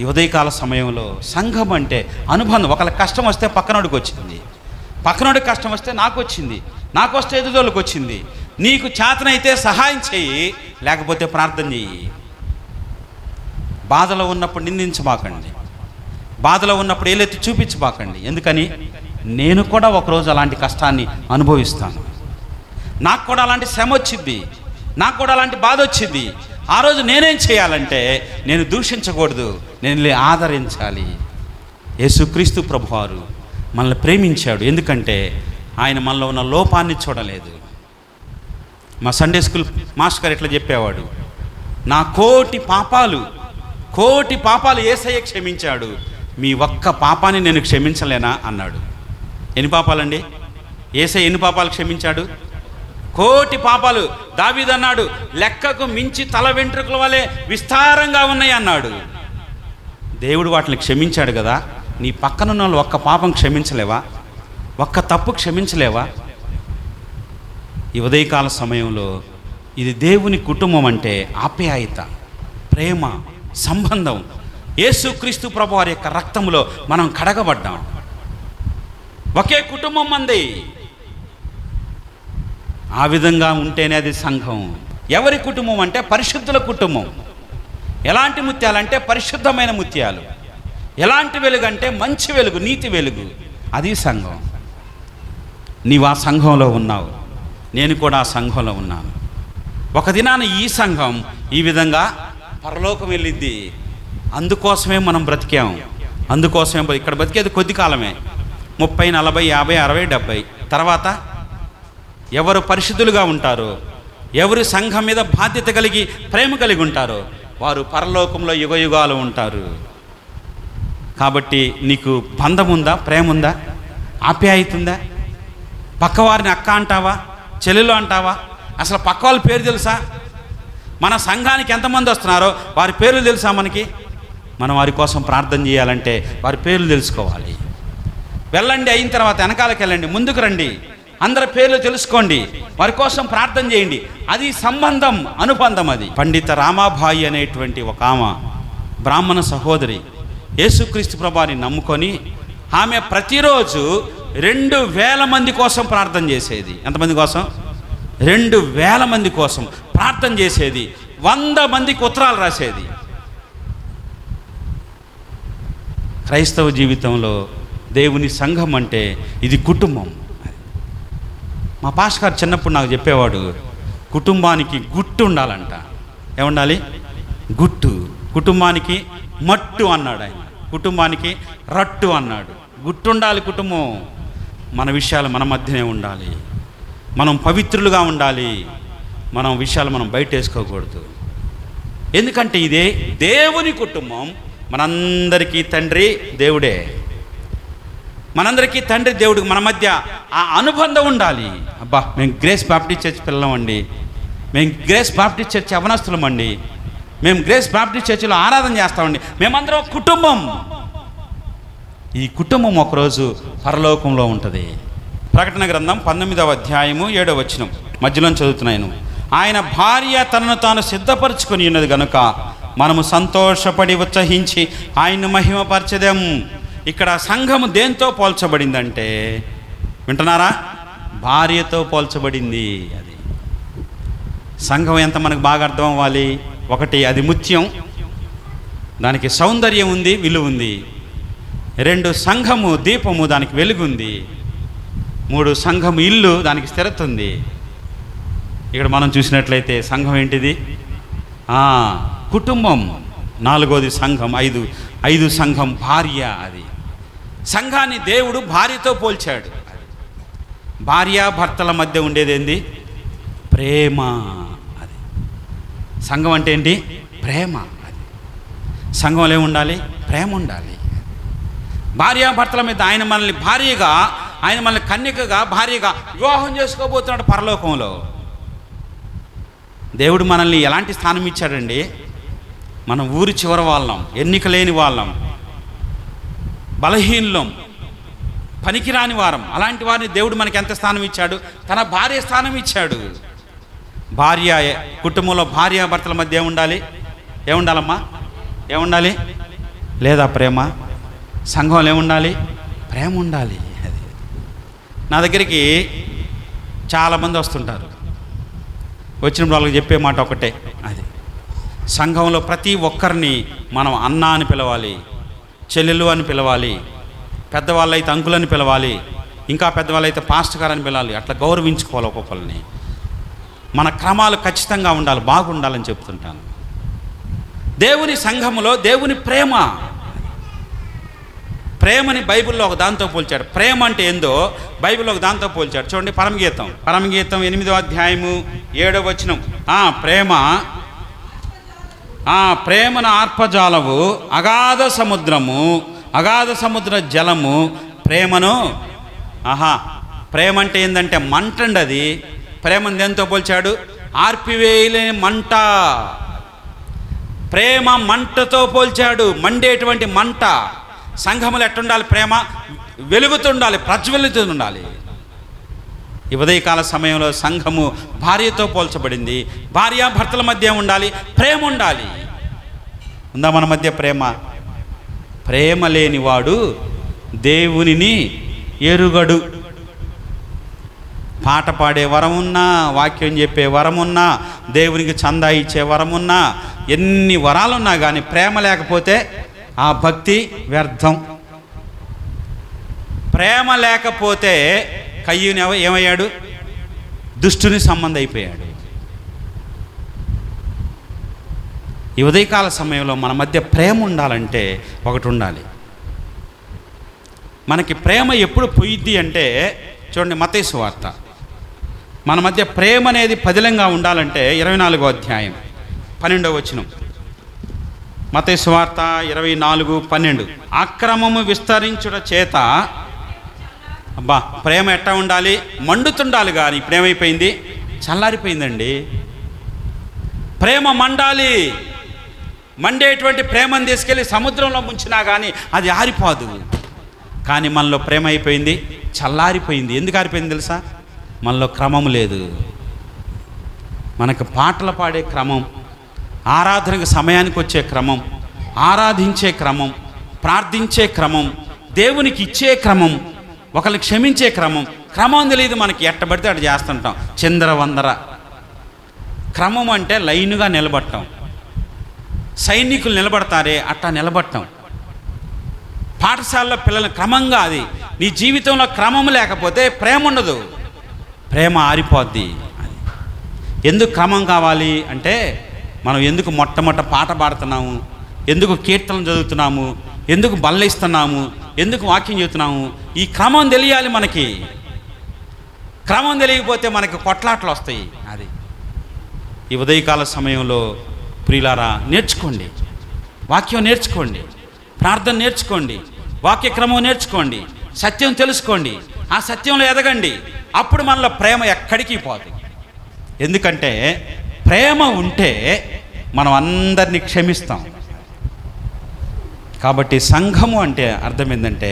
ఈ ఉదయకాల సమయంలో సంఘం అంటే అనుబంధం. ఒకళ్ళ కష్టం వస్తే పక్కనోడికి వచ్చింది, పక్కనోడికి కష్టం వస్తే నాకు వచ్చింది, నాకు వస్తే ఎదుటోళ్ళకి వచ్చింది. నీకు చేతనైతే సహాయం చెయ్యి, లేకపోతే ప్రార్థన చెయ్యి. బాధలో ఉన్నప్పుడు నిందించబాకండి, బాధలో ఉన్నప్పుడు ఏలెత్తి చూపించబాకండి. ఎందుకని? నేను కూడా ఒకరోజు అలాంటి కష్టాన్ని అనుభవిస్తాను. నాకు కూడా అలాంటి శ్రమ వచ్చింది, నాకు కూడా అలాంటి బాధ వచ్చింది. ఆ రోజు నేనేం చేయాలంటే, నేను దూషించకూడదు, నేను ఆదరించాలి. యేసుక్రీస్తు ప్రభువారు మనల్ని ప్రేమించాడు. ఎందుకంటే ఆయన మనలో ఉన్న లోపాన్ని చూడలేదు. మా సండే స్కూల్ మాస్టర్ గారు ఎట్లా చెప్పేవాడు, నా కోటి పాపాలు యేసయ్య క్షమించాడు, మీ ఒక్క పాపాన్ని నేను క్షమించలేనా అన్నాడు. ఎన్ని పాపాలండి? యేసయ్య ఎన్ని పాపాలు క్షమించాడు? కోటి పాపాలు. దావీదు అన్నాడు, లెక్కకు మించి తల వెంట్రుకల వలె విస్తారంగా ఉన్నాయి అన్నాడు. దేవుడు వాటిని క్షమించాడు కదా. నీ పక్కనున్న వాళ్ళు ఒక్క పాపం క్షమించలేవా? ఒక్క తప్పు క్షమించలేవా? ఈ ఉదయకాల సమయంలో ఇది దేవుని కుటుంబం అంటే ఆప్యాయత, ప్రేమ, సంబంధం. యేసుక్రీస్తు ప్రభువారి యొక్క రక్తములో మనం కడగబడ్డాం. ఒకే కుటుంబం మంది. ఆ విధంగా ఉంటేనే అది సంఘం. ఎవరి కుటుంబం అంటే పరిశుద్ధుల కుటుంబం. ఎలాంటి ముత్యాలంటే పరిశుద్ధమైన ముత్యాలు. ఎలాంటి వెలుగు అంటే మంచి వెలుగు, నీతి వెలుగు. అది సంఘం. నీవు ఆ సంఘంలో ఉన్నావు, నేను కూడా ఆ సంఘంలో ఉన్నాను. ఒక దినాన ఈ సంఘం ఈ విధంగా పరలోకం వెళ్ళిద్ది. అందుకోసమే మనం బ్రతికాం. అందుకోసమే ఇక్కడ బతికేది కొద్ది కాలమే, 30, 40, 50, 60, 70. తర్వాత ఎవరు పరిశుద్ధులుగా ఉంటారో, ఎవరు సంఘం మీద బాధ్యత కలిగి ప్రేమ కలిగి ఉంటారో, వారు పరలోకంలో యుగయుగాలు ఉంటారు. కాబట్టి నీకు బంధం ఉందా? ప్రేమ ఉందా? ఆప్యాయత ఉందా? పక్కవారిని అక్క అంటావా, చెల్లెలు అంటావా? అసలు పక్క వాళ్ళ పేరు తెలుసా? మన సంఘానికి ఎంతమంది వస్తున్నారో వారి పేర్లు తెలుసా మనకి? మనం వారి కోసం ప్రార్థన చేయాలంటే వారి పేర్లు తెలుసుకోవాలి. వెళ్ళండి, అయిన తర్వాత వెనకాలకి వెళ్ళండి, ముందుకు రండి. అందరి పేర్లు తెలుసుకోండి, వారి కోసం ప్రార్థన చేయండి. అది సంబంధం, అనుబంధం. అది పండిత రామాబాయి అనేటువంటి ఒక ఆమె బ్రాహ్మణ సహోదరి యేసుక్రీస్తు ప్రభువుని నమ్ముకొని ఆమె ప్రతిరోజు 2000 మంది కోసం ప్రార్థన చేసేది. ఎంతమంది కోసం? 2000 మంది కోసం ప్రార్థన చేసేది. 100 మందికి ఉత్తరాలు రాసేది. క్రైస్తవ జీవితంలో దేవుని సంఘం అంటే ఇది కుటుంబం. మా పాస్టర్ గారు చిన్నప్పుడు నాకు చెప్పేవాడు, కుటుంబానికి గుట్టు ఉండాలంట. ఏముండాలి? గుట్టు. కుటుంబానికి మట్టు అన్నాడు ఆయన, కుటుంబానికి రట్టు అన్నాడు. గుట్టు ఉండాలి కుటుంబం. మన విషయాలు మన మధ్యనే ఉండాలి, మనం పవిత్రులుగా ఉండాలి, మనం విషయాలు మనం బయట వేసుకోకూడదు. ఎందుకంటే ఇదే దేవుని కుటుంబం. మనందరికీ తండ్రి దేవుడే, మనందరికీ తండ్రి దేవుడికి మన మధ్య ఆ అనుబంధం ఉండాలి. అబ్బా, మేము గ్రేస్ బాప్టిస్ట్ చర్చ్ పిల్లమండి, మేము గ్రేస్ బాప్టిస్ట్ చర్చ్ అవనస్తులమండి, మేము గ్రేస్ బాప్టిస్ట్ చర్చిలో ఆరాధన చేస్తామండి, మేమందరం ఒక కుటుంబం. ఈ కుటుంబం ఒకరోజు పరలోకంలో ఉంటుంది. ప్రకటన గ్రంథం 19వ అధ్యాయము 7వ వచనం మధ్యలో చదువుతున్నాను. ఆయన భార్య తనను తాను సిద్ధపరచుకొని ఉన్నది గనుక మనము సంతోషపడి ఉత్సహించి ఆయన్ను మహిమపరచెదం. ఇక్కడ సంఘము దేంతో పోల్చబడిందంటే, వింటున్నారా? భార్యతో పోల్చబడింది. అది సంఘం ఎంత మనకు బాగా అర్థం అవ్వాలి. 1, అది ముత్యం, దానికి సౌందర్యం ఉంది, విలువ ఉంది. 2, సంఘము దీపము, దానికి వెలుగుంది. 3, సంఘము ఇల్లు, దానికి స్థిరత ఉంది. ఇక్కడ మనం చూసినట్లయితే సంఘం ఏంటిది? కుటుంబం. 4వది సంఘం. 5 సంఘం భార్య. అది సంఘాన్ని దేవుడు భార్యతో పోల్చాడు. భార్యాభర్తల మధ్య ఉండేది ఏంది? ప్రేమ. అది సంఘం అంటే ఏంటి? ప్రేమ. అది సంఘంలో ఏముండాలి? ప్రేమ ఉండాలి. భార్యాభర్తల మీద ఆయన మనల్ని భార్యగా, ఆయన మనల్ని కన్యకగా, భార్యగా వివాహం చేసుకోబోతున్నాడు పరలోకంలో. దేవుడు మనల్ని ఎలాంటి స్థానం ఇచ్చాడండి? మనం ఊరి చివరి వాళ్ళం, ఎన్నిక లేని వాళ్ళం, బలహీనులం, పనికిరాని వారం. అలాంటి వారిని దేవుడు మనకి ఎంత స్థానం ఇచ్చాడు? తన భార్య స్థానం ఇచ్చాడు. భార్య, కుటుంబంలో భార్యాభర్తల మధ్య ఏముండాలి? ఏముండాలమ్మా? ఏముండాలి? లేదా ప్రేమ? సంఘంలో ఏముండాలి? ప్రేమ ఉండాలి. అది నా దగ్గరికి చాలామంది వస్తుంటారు. వచ్చినప్పుడు వాళ్ళకి చెప్పే మాట ఒకటే, అది సంఘంలో ప్రతి ఒక్కరిని మనం అన్న అని పిలవాలి, చెల్లెలు అని పిలవాలి, పెద్దవాళ్ళైతే అంకులని పిలవాలి, ఇంకా పెద్దవాళ్ళైతే పాస్టర్ గారు అని పిలవాలి. అట్లా గౌరవించుకోవాలి ఒక్కొక్కరిని. మన క్రమాలు ఖచ్చితంగా ఉండాలి, బాగుండాలని చెప్తుంటాను. దేవుని సంఘములో దేవుని ప్రేమ, ప్రేమని బైబిల్లో ఒక దాంతో పోల్చాడు. ప్రేమ అంటే ఏందో బైబిల్లో ఒక దాంతో పోల్చాడు. చూడండి, పరమగీతం 8వ అధ్యాయము 7వ వచనం. ప్రేమను ఆర్పజాలవు అగాధ సముద్రము, అగాధ సముద్ర జలము ప్రేమను. ప్రేమ అంటే ఏంటంటే మంట అండి. అది ప్రేమను దేంతో పోల్చాడు? ఆర్పివేయలేని మంట. ప్రేమ మంటతో పోల్చాడు, మండేటువంటి మంట. సంఘములు ఎట్టుండాలి? ప్రేమ వెలుగుతుండాలి, ప్రజ్వలితుండాలి. ఈ ఉదయకాల సమయంలో సంఘము భార్యతో పోల్చబడింది. భార్యాభర్తల మధ్య ఉండాలి, ప్రేమ ఉండాలి. ఉందా మన మధ్య ప్రేమ? ప్రేమ లేనివాడు దేవునిని ఎరుగడు. పాట పాడే వరం ఉన్నా, వాక్యం చెప్పే వరం ఉన్నా, దేవునికి చందా ఇచ్చే వరం ఉన్నా, ఎన్ని వరాలున్నా కానీ ప్రేమ లేకపోతే ఆ భక్తి వ్యర్థం. ప్రేమ లేకపోతే కయ్యూని ఏమయ్యాడు? దుష్టుని సంబంధం అయిపోయాడు. ఈ ఉదయకాల సమయంలో మన మధ్య ప్రేమ ఉండాలంటే ఒకటి ఉండాలి. మనకి ప్రేమ ఎప్పుడు పోయిద్ది అంటే, చూడండి మత్తయి సువార్త, మన మధ్య ప్రేమ అనేది పదిలంగా ఉండాలంటే 24వ అధ్యాయం 12వ వచనం. మత్తయి సువార్త 24:12. అక్రమము విస్తరించుట చేత, అబ్బా ప్రేమ ఎట్టా ఉండాలి? మండుతుండాలి. కానీ ప్రేమ అయిపోయింది, చల్లారిపోయిందండి. ప్రేమ మండాలి. మండేటువంటి ప్రేమను తీసుకెళ్ళి సముద్రంలో ముంచినా కానీ అది ఆరిపోదు. కానీ మనలో ప్రేమ అయిపోయింది, చల్లారిపోయింది. ఎందుకు ఆరిపోయింది తెలుసా? మనలో క్రమం లేదు. మనకు పాటలు పాడే క్రమం, ఆరాధనకు సమయానికి వచ్చే క్రమం, ఆరాధించే క్రమం, ప్రార్థించే క్రమం, దేవునికి ఇచ్చే క్రమం, ఒకరిని క్షమించే క్రమం, క్రమం తెలియదు మనకి. ఎట్టబడితే అటు చేస్తుంటాం. చిందరవందర. క్రమం అంటే లైన్గా నిలబడటం. సైనికులు నిలబడతారే అట్టా నిలబడటం. పాఠశాలలో పిల్లలు క్రమంగా, అది నీ జీవితంలో క్రమం లేకపోతే ప్రేమ ఉండదు, ప్రేమ ఆరిపోద్ది. అది ఎందుకు క్రమం కావాలి అంటే, మనం ఎందుకు మొట్టమొదట పాట పాడుతున్నాము, ఎందుకు కీర్తనలు చదువుతున్నాము, ఎందుకు బల్లయిస్తున్నాము, ఎందుకు వాక్యం చెబుతున్నాము, ఈ క్రమం తెలియాలి మనకి. క్రమం తెలియకపోతే మనకి కొట్లాటలు వస్తాయి. అది ఈ ఉదయకాల సమయంలో ప్రియులారా నేర్చుకోండి, వాక్యం నేర్చుకోండి, ప్రార్థన నేర్చుకోండి, వాక్యక్రమం నేర్చుకోండి, సత్యం తెలుసుకోండి, ఆ సత్యంలో ఎదగండి. అప్పుడు మనలో ప్రేమ ఎక్కడికి పోదు. ఎందుకంటే ప్రేమ ఉంటే మనం అందరినీ క్షమిస్తాం. కాబట్టి సంఘము అంటే అర్థం ఏంటంటే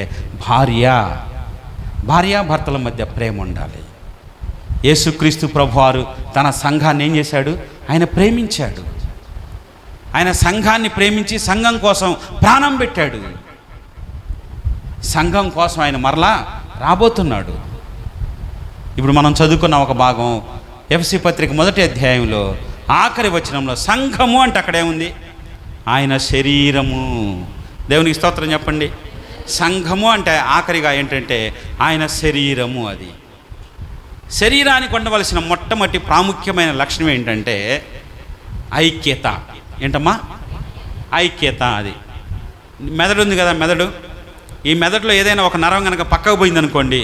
భార్యాభర్తల మధ్య ప్రేమ ఉండాలి. యేసుక్రీస్తు ప్రభువారు తన సంఘాన్ని ఏం చేశాడు? ఆయన ప్రేమించాడు. ఆయన సంఘాన్ని ప్రేమించి సంఘం కోసం ప్రాణం పెట్టాడు. సంఘం కోసం ఆయన మరలా రాబోతున్నాడు. ఇప్పుడు మనం చదువుకున్న ఒక భాగం ఎఫెసీ పత్రిక 1వ అధ్యాయంలో ఆఖరి వచనంలో సంఘము అంటే అక్కడే ఉంది, ఆయన శరీరము. దేవునికి స్తోత్రం చెప్పండి. సంఘము అంటే ఆఖరిగా ఏంటంటే ఆయన శరీరము. అది శరీరానికి ఉండవలసిన మొట్టమొదటి ప్రాముఖ్యమైన లక్షణం ఏంటంటే ఐక్యత. ఏంటమ్మా? ఐక్యత. అది మెదడు ఉంది కదా, మెదడు. ఈ మెదడులో ఏదైనా ఒక నరం కనుక పక్కకు పోయిందనుకోండి,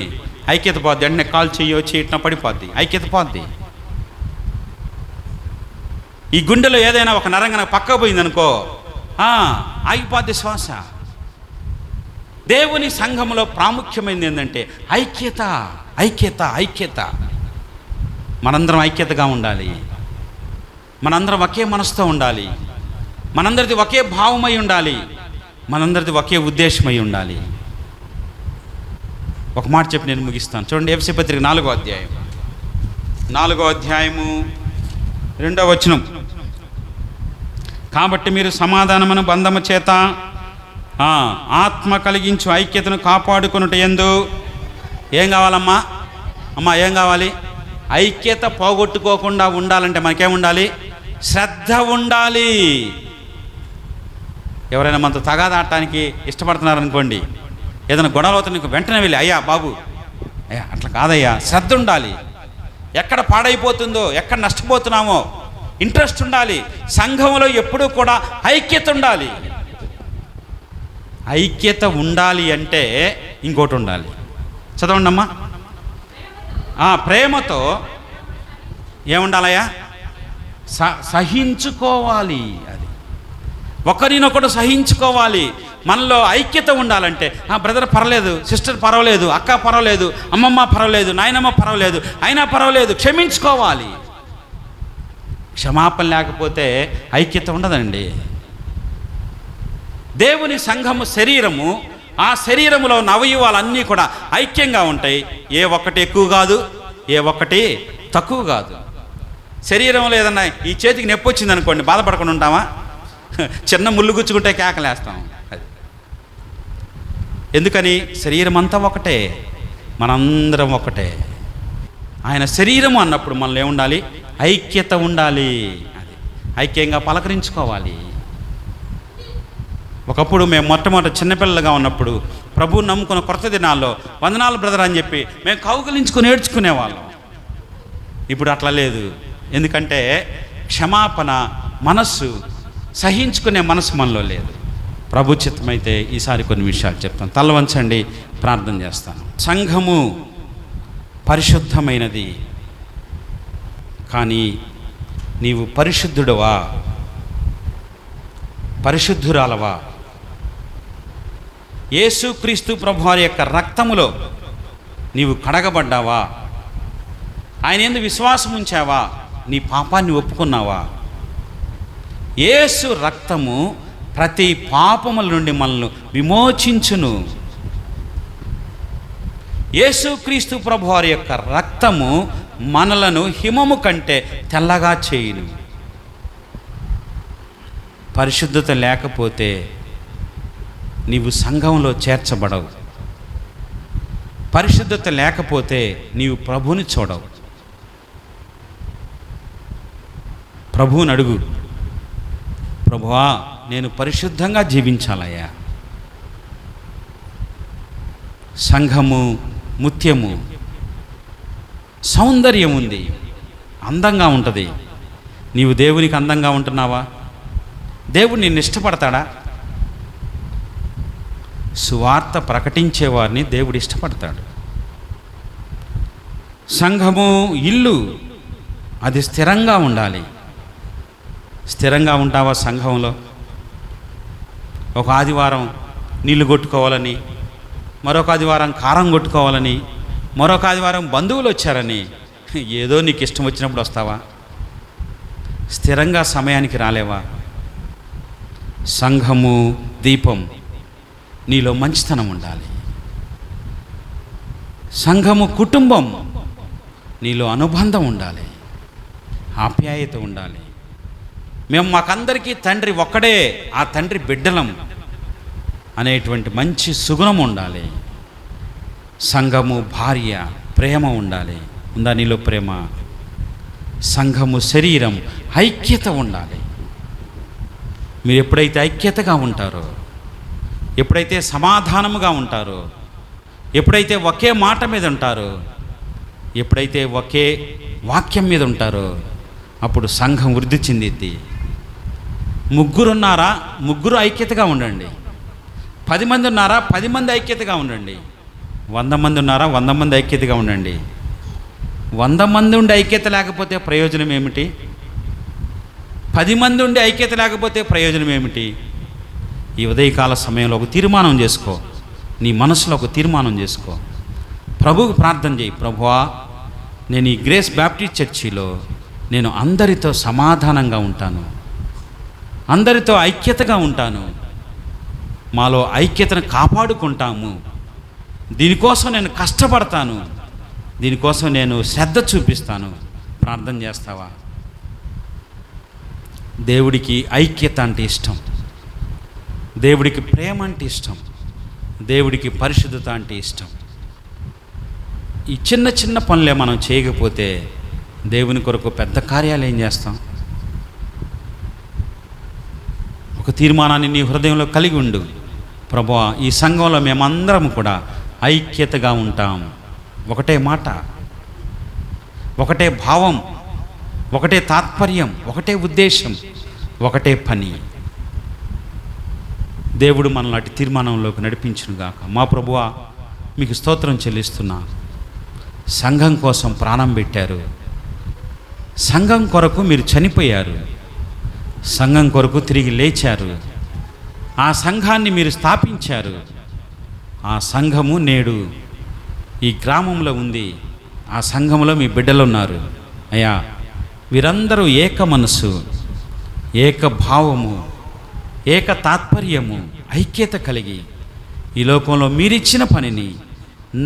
ఐక్యత పోద్ది. వెంటనే కాల్ చేయొచ్చి ఇట్లా పడిపోద్ది, ఐక్యత పోద్ది. ఈ గుండెలో ఏదైనా ఒక నరం కనుక పక్కకు పోయిందనుకో, ఆగిపోద్ది శ్వాస. దేవుని సంఘములో ప్రాముఖ్యమైనది ఏంటంటే ఐక్యత, ఐక్యత, ఐక్యత. మనందరం ఐక్యతగా ఉండాలి. మనందరం ఒకే మనసుతో ఉండాలి. మనందరిది ఒకే భావమై ఉండాలి. మనందరిది ఒకే ఉద్దేశమై ఉండాలి. ఒక మాట చెప్పి నేను ముగిస్తాను. చూడండి, ఎఫెసీ పత్రిక 4వ అధ్యాయం 4వ అధ్యాయము 2వ వచనం. కాబట్టి మీరు సమాధానమును బంధము చేత ఆత్మ కలిగించు ఐక్యతను కాపాడుకొనుట యందు ఏం కావాలమ్మా? అమ్మా ఏం కావాలి? ఐక్యత పోగొట్టుకోకుండా ఉండాలంటే మనకేముండాలి? శ్రద్ధ ఉండాలి. ఎవరైనా మనతో తగాదాడటానికి ఇష్టపడుతున్నారనుకోండి, ఏదైనా గొడవ అవుతుంది, వెంటనే వెళ్ళి అయ్యా బాబు, అయ్యా అట్లా కాదయ్యా, శ్రద్ధ ఉండాలి. ఎక్కడ పాడైపోతుందో, ఎక్కడ నష్టపోతున్నామో ఇంట్రెస్ట్ ఉండాలి. సంఘంలో ఎప్పుడూ కూడా ఐక్యత ఉండాలి. ఐక్యత ఉండాలి అంటే ఇంకోటి ఉండాలి. చదవండి అమ్మా. ప్రేమతో ఏముండాలయ్యా? సహించుకోవాలి. అది ఒకరినొకడు సహించుకోవాలి. మనలో ఐక్యత ఉండాలంటే బ్రదర్ పర్వాలేదు, సిస్టర్ పర్వాలేదు, అక్క పర్వాలేదు, అమ్మమ్మ పర్వాలేదు, నాయనమ్మ పర్వాలేదు, అయినా పర్వాలేదు, క్షమించుకోవాలి. క్షమాపణ లేకపోతే ఐక్యత ఉండదండి. దేవుని సంఘము శరీరము. ఆ శరీరములో అవయవాలన్నీ కూడా ఐక్యంగా ఉంటాయి. ఏ ఒక్కటి ఎక్కువ కాదు, ఏ ఒక్కటి తక్కువ కాదు. శరీరంలో ఏదన్నా ఈ చేతికి నొప్పి వచ్చింది అనుకోండి, బాధపడకుండా ఉంటామా? చిన్న ముళ్ళు గుచ్చుకుంటే కేకలేస్తాం. అది ఎందుకని? శరీరం అంతా ఒకటే, మనందరం ఒకటే. ఆయన శరీరము అన్నప్పుడు మనలో ఏముండాలి? ఐక్యత ఉండాలి. అది ఐక్యంగా పలకరించుకోవాలి. ఒకప్పుడు మేము మొట్టమొదటి చిన్నపిల్లలుగా ఉన్నప్పుడు ప్రభువు నమ్ముకున్న కొత్త దినాల్లో వందనాలు బ్రదర్ అని చెప్పి మేము కౌగిలించుకుని ఏడ్చుకునేవాళ్ళం. ఇప్పుడు అట్లా లేదు. ఎందుకంటే క్షమాపణ మనస్సు, సహించుకునే మనసు మనలో లేదు. ప్రభు చిత్తమైతే ఈసారి కొన్ని విషయాలు చెప్తాను. తల వంచండి, ప్రార్థన చేస్తాను. సంఘము పరిశుద్ధమైనది, కానీ నీవు పరిశుద్ధుడవా, పరిశుద్ధురాలవా? యేసుక్రీస్తు ప్రభువారి యొక్క రక్తములో నీవు కడగబడ్డావా? ఆయన యందు విశ్వాసం ఉంచావా? నీ పాపాన్ని ఒప్పుకున్నావా? యేసు రక్తము ప్రతి పాపముల నుండి మనల్ని విమోచించును. యేసుక్రీస్తు ప్రభువారి యొక్క రక్తము మనలను హిమము కంటే తెల్లగా చేయును. పరిశుద్ధత లేకపోతే నీవు సంఘంలో చేర్చబడవు. పరిశుద్ధత లేకపోతే నీవు ప్రభువుని చూడవు. ప్రభువుని అడుగు, ప్రభువా నేను పరిశుద్ధంగా జీవించాలయ్యా. సంఘము ముత్యము, సౌందర్యం ఉంది, అందంగా ఉంటుంది. నీవు దేవునికి అందంగా ఉంటున్నావా? దేవుడు నిన్ను ఇష్టపడతాడా? సువార్త ప్రకటించేవారిని దేవుడు ఇష్టపడతాడు. సంఘము ఇల్లు, అది స్థిరంగా ఉండాలి. స్థిరంగా ఉంటావా సంఘంలో? ఒక ఆదివారం నీళ్లు కొట్టుకోవాలని, మరొక ఆదివారం కారం కొట్టుకోవాలని, మరొక ఆదివారం బంధువులు వచ్చారని ఏదో నీకు ఇష్టం వచ్చినప్పుడు వస్తావా? స్థిరంగా సమయానికి రాలేవా? సంఘము దీపం, నీలో మంచితనం ఉండాలి. సంఘము కుటుంబం, నీలో అనుబంధం ఉండాలి, ఆప్యాయత ఉండాలి. మేము మాకందరికీ తండ్రి ఒక్కడే, ఆ తండ్రి బిడ్డలం అనేటువంటి మంచి సుగుణం ఉండాలి. సంఘము భార్య, ప్రేమ ఉండాలి. ఉందా నీలో ప్రేమ? సంఘము శరీరం, ఐక్యత ఉండాలి. మీరు ఎప్పుడైతే ఐక్యతగా ఉంటారో, ఎప్పుడైతే సమాధానముగా ఉంటారో, ఎప్పుడైతే ఒకే మాట మీద ఉంటారో, ఎప్పుడైతే ఒకే వాక్యం మీద ఉంటారో, అప్పుడు సంఘం వృద్ధి చెందిద్ది. ముగ్గురున్నారా? ముగ్గురు ఐక్యతగా ఉండండి. 10 మంది ఉన్నారా? 10 మంది ఐక్యతగా ఉండండి. 100 మంది ఉన్నారా? 100 మంది ఐక్యతగా ఉండండి. 100 మంది ఉండి ఐక్యత లేకపోతే ప్రయోజనం ఏమిటి? 10 మంది ఉండి ఐక్యత లేకపోతే ప్రయోజనం ఏమిటి? ఈ ఉదయకాల సమయంలో ఒక తీర్మానం చేసుకో. నీ మనసులో ఒక తీర్మానం చేసుకో. ప్రభువుకు ప్రార్థన చేయి. ప్రభువా, నేను ఈ గ్రేస్ బ్యాప్టిస్ట్ చర్చిలో నేను అందరితో సమాధానంగా ఉంటాను, అందరితో ఐక్యతగా ఉంటాను, మాలో ఐక్యతను కాపాడుకుంటాము, దీనికోసం నేను కష్టపడతాను, దీనికోసం నేను శ్రద్ధ చూపిస్తాను. ప్రార్థన చేస్తావా? దేవుడికి ఐక్యత అంటే ఇష్టం, దేవుడికి ప్రేమ అంటే ఇష్టం, దేవుడికి పరిశుద్ధత అంటే ఇష్టం. ఈ చిన్న చిన్న పనులే మనం చేయకపోతే దేవుని కొరకు పెద్ద కార్యాలు ఏం చేస్తాం? ఒక తీర్మానాన్ని నీ హృదయంలో కలిగి ఉండు. ప్రభువా, ఈ సంఘంలో మేమందరం కూడా ఐక్యతగా ఉంటాం. ఒకటే మాట, ఒకటే భావం, ఒకటే తాత్పర్యం, ఒకటే ఉద్దేశం, ఒకటే పని. దేవుడు మనల్ని అటు తీర్మానంలోకి నడిపించునుగాక. మా ప్రభువా, మీకు స్తోత్రం చెల్లిస్తున్నా. సంఘం కోసం ప్రాణం పెట్టారు, సంఘం కొరకు మీరు చనిపోయారు, సంఘం కొరకు తిరిగి లేచారు, ఆ సంఘాన్ని మీరు స్థాపించారు. ఆ సంఘము నేడు ఈ గ్రామంలో ఉంది. ఆ సంఘంలో మీ బిడ్డలు ఉన్నారు. అయ్యా, వీరందరూ ఏక మనసు, ఏక భావము, ఏక తాత్పర్యము, ఐక్యత కలిగి ఈ లోకంలో మీరిచ్చిన పనిని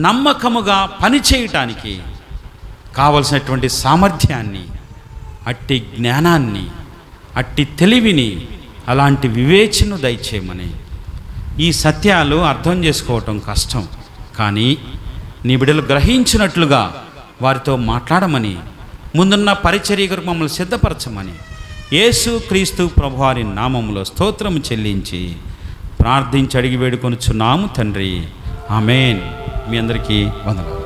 నమ్మకముగా పనిచేయటానికి కావలసినటువంటి సామర్థ్యాన్ని, అట్టి జ్ఞానాన్ని, అట్టి తెలివిని, అలాంటి వివేచనను దయచేయమని. ఈ సత్యాలు అర్థం చేసుకోవటం కష్టం, కానీ నీ బిడ్డలు గ్రహించినట్లుగా వారితో మాట్లాడమని, ముందున్న పరిచర్య కొరకు మమ్మల్ని సిద్ధపరచమని యేసుక్రీస్తు ప్రభువారి నామములో స్తోత్రము చెల్లించి ప్రార్థించి అడిగి వేడుకొనుచున్నాము తండ్రి. ఆమేన్. మీ అందరికీ వందనాలు.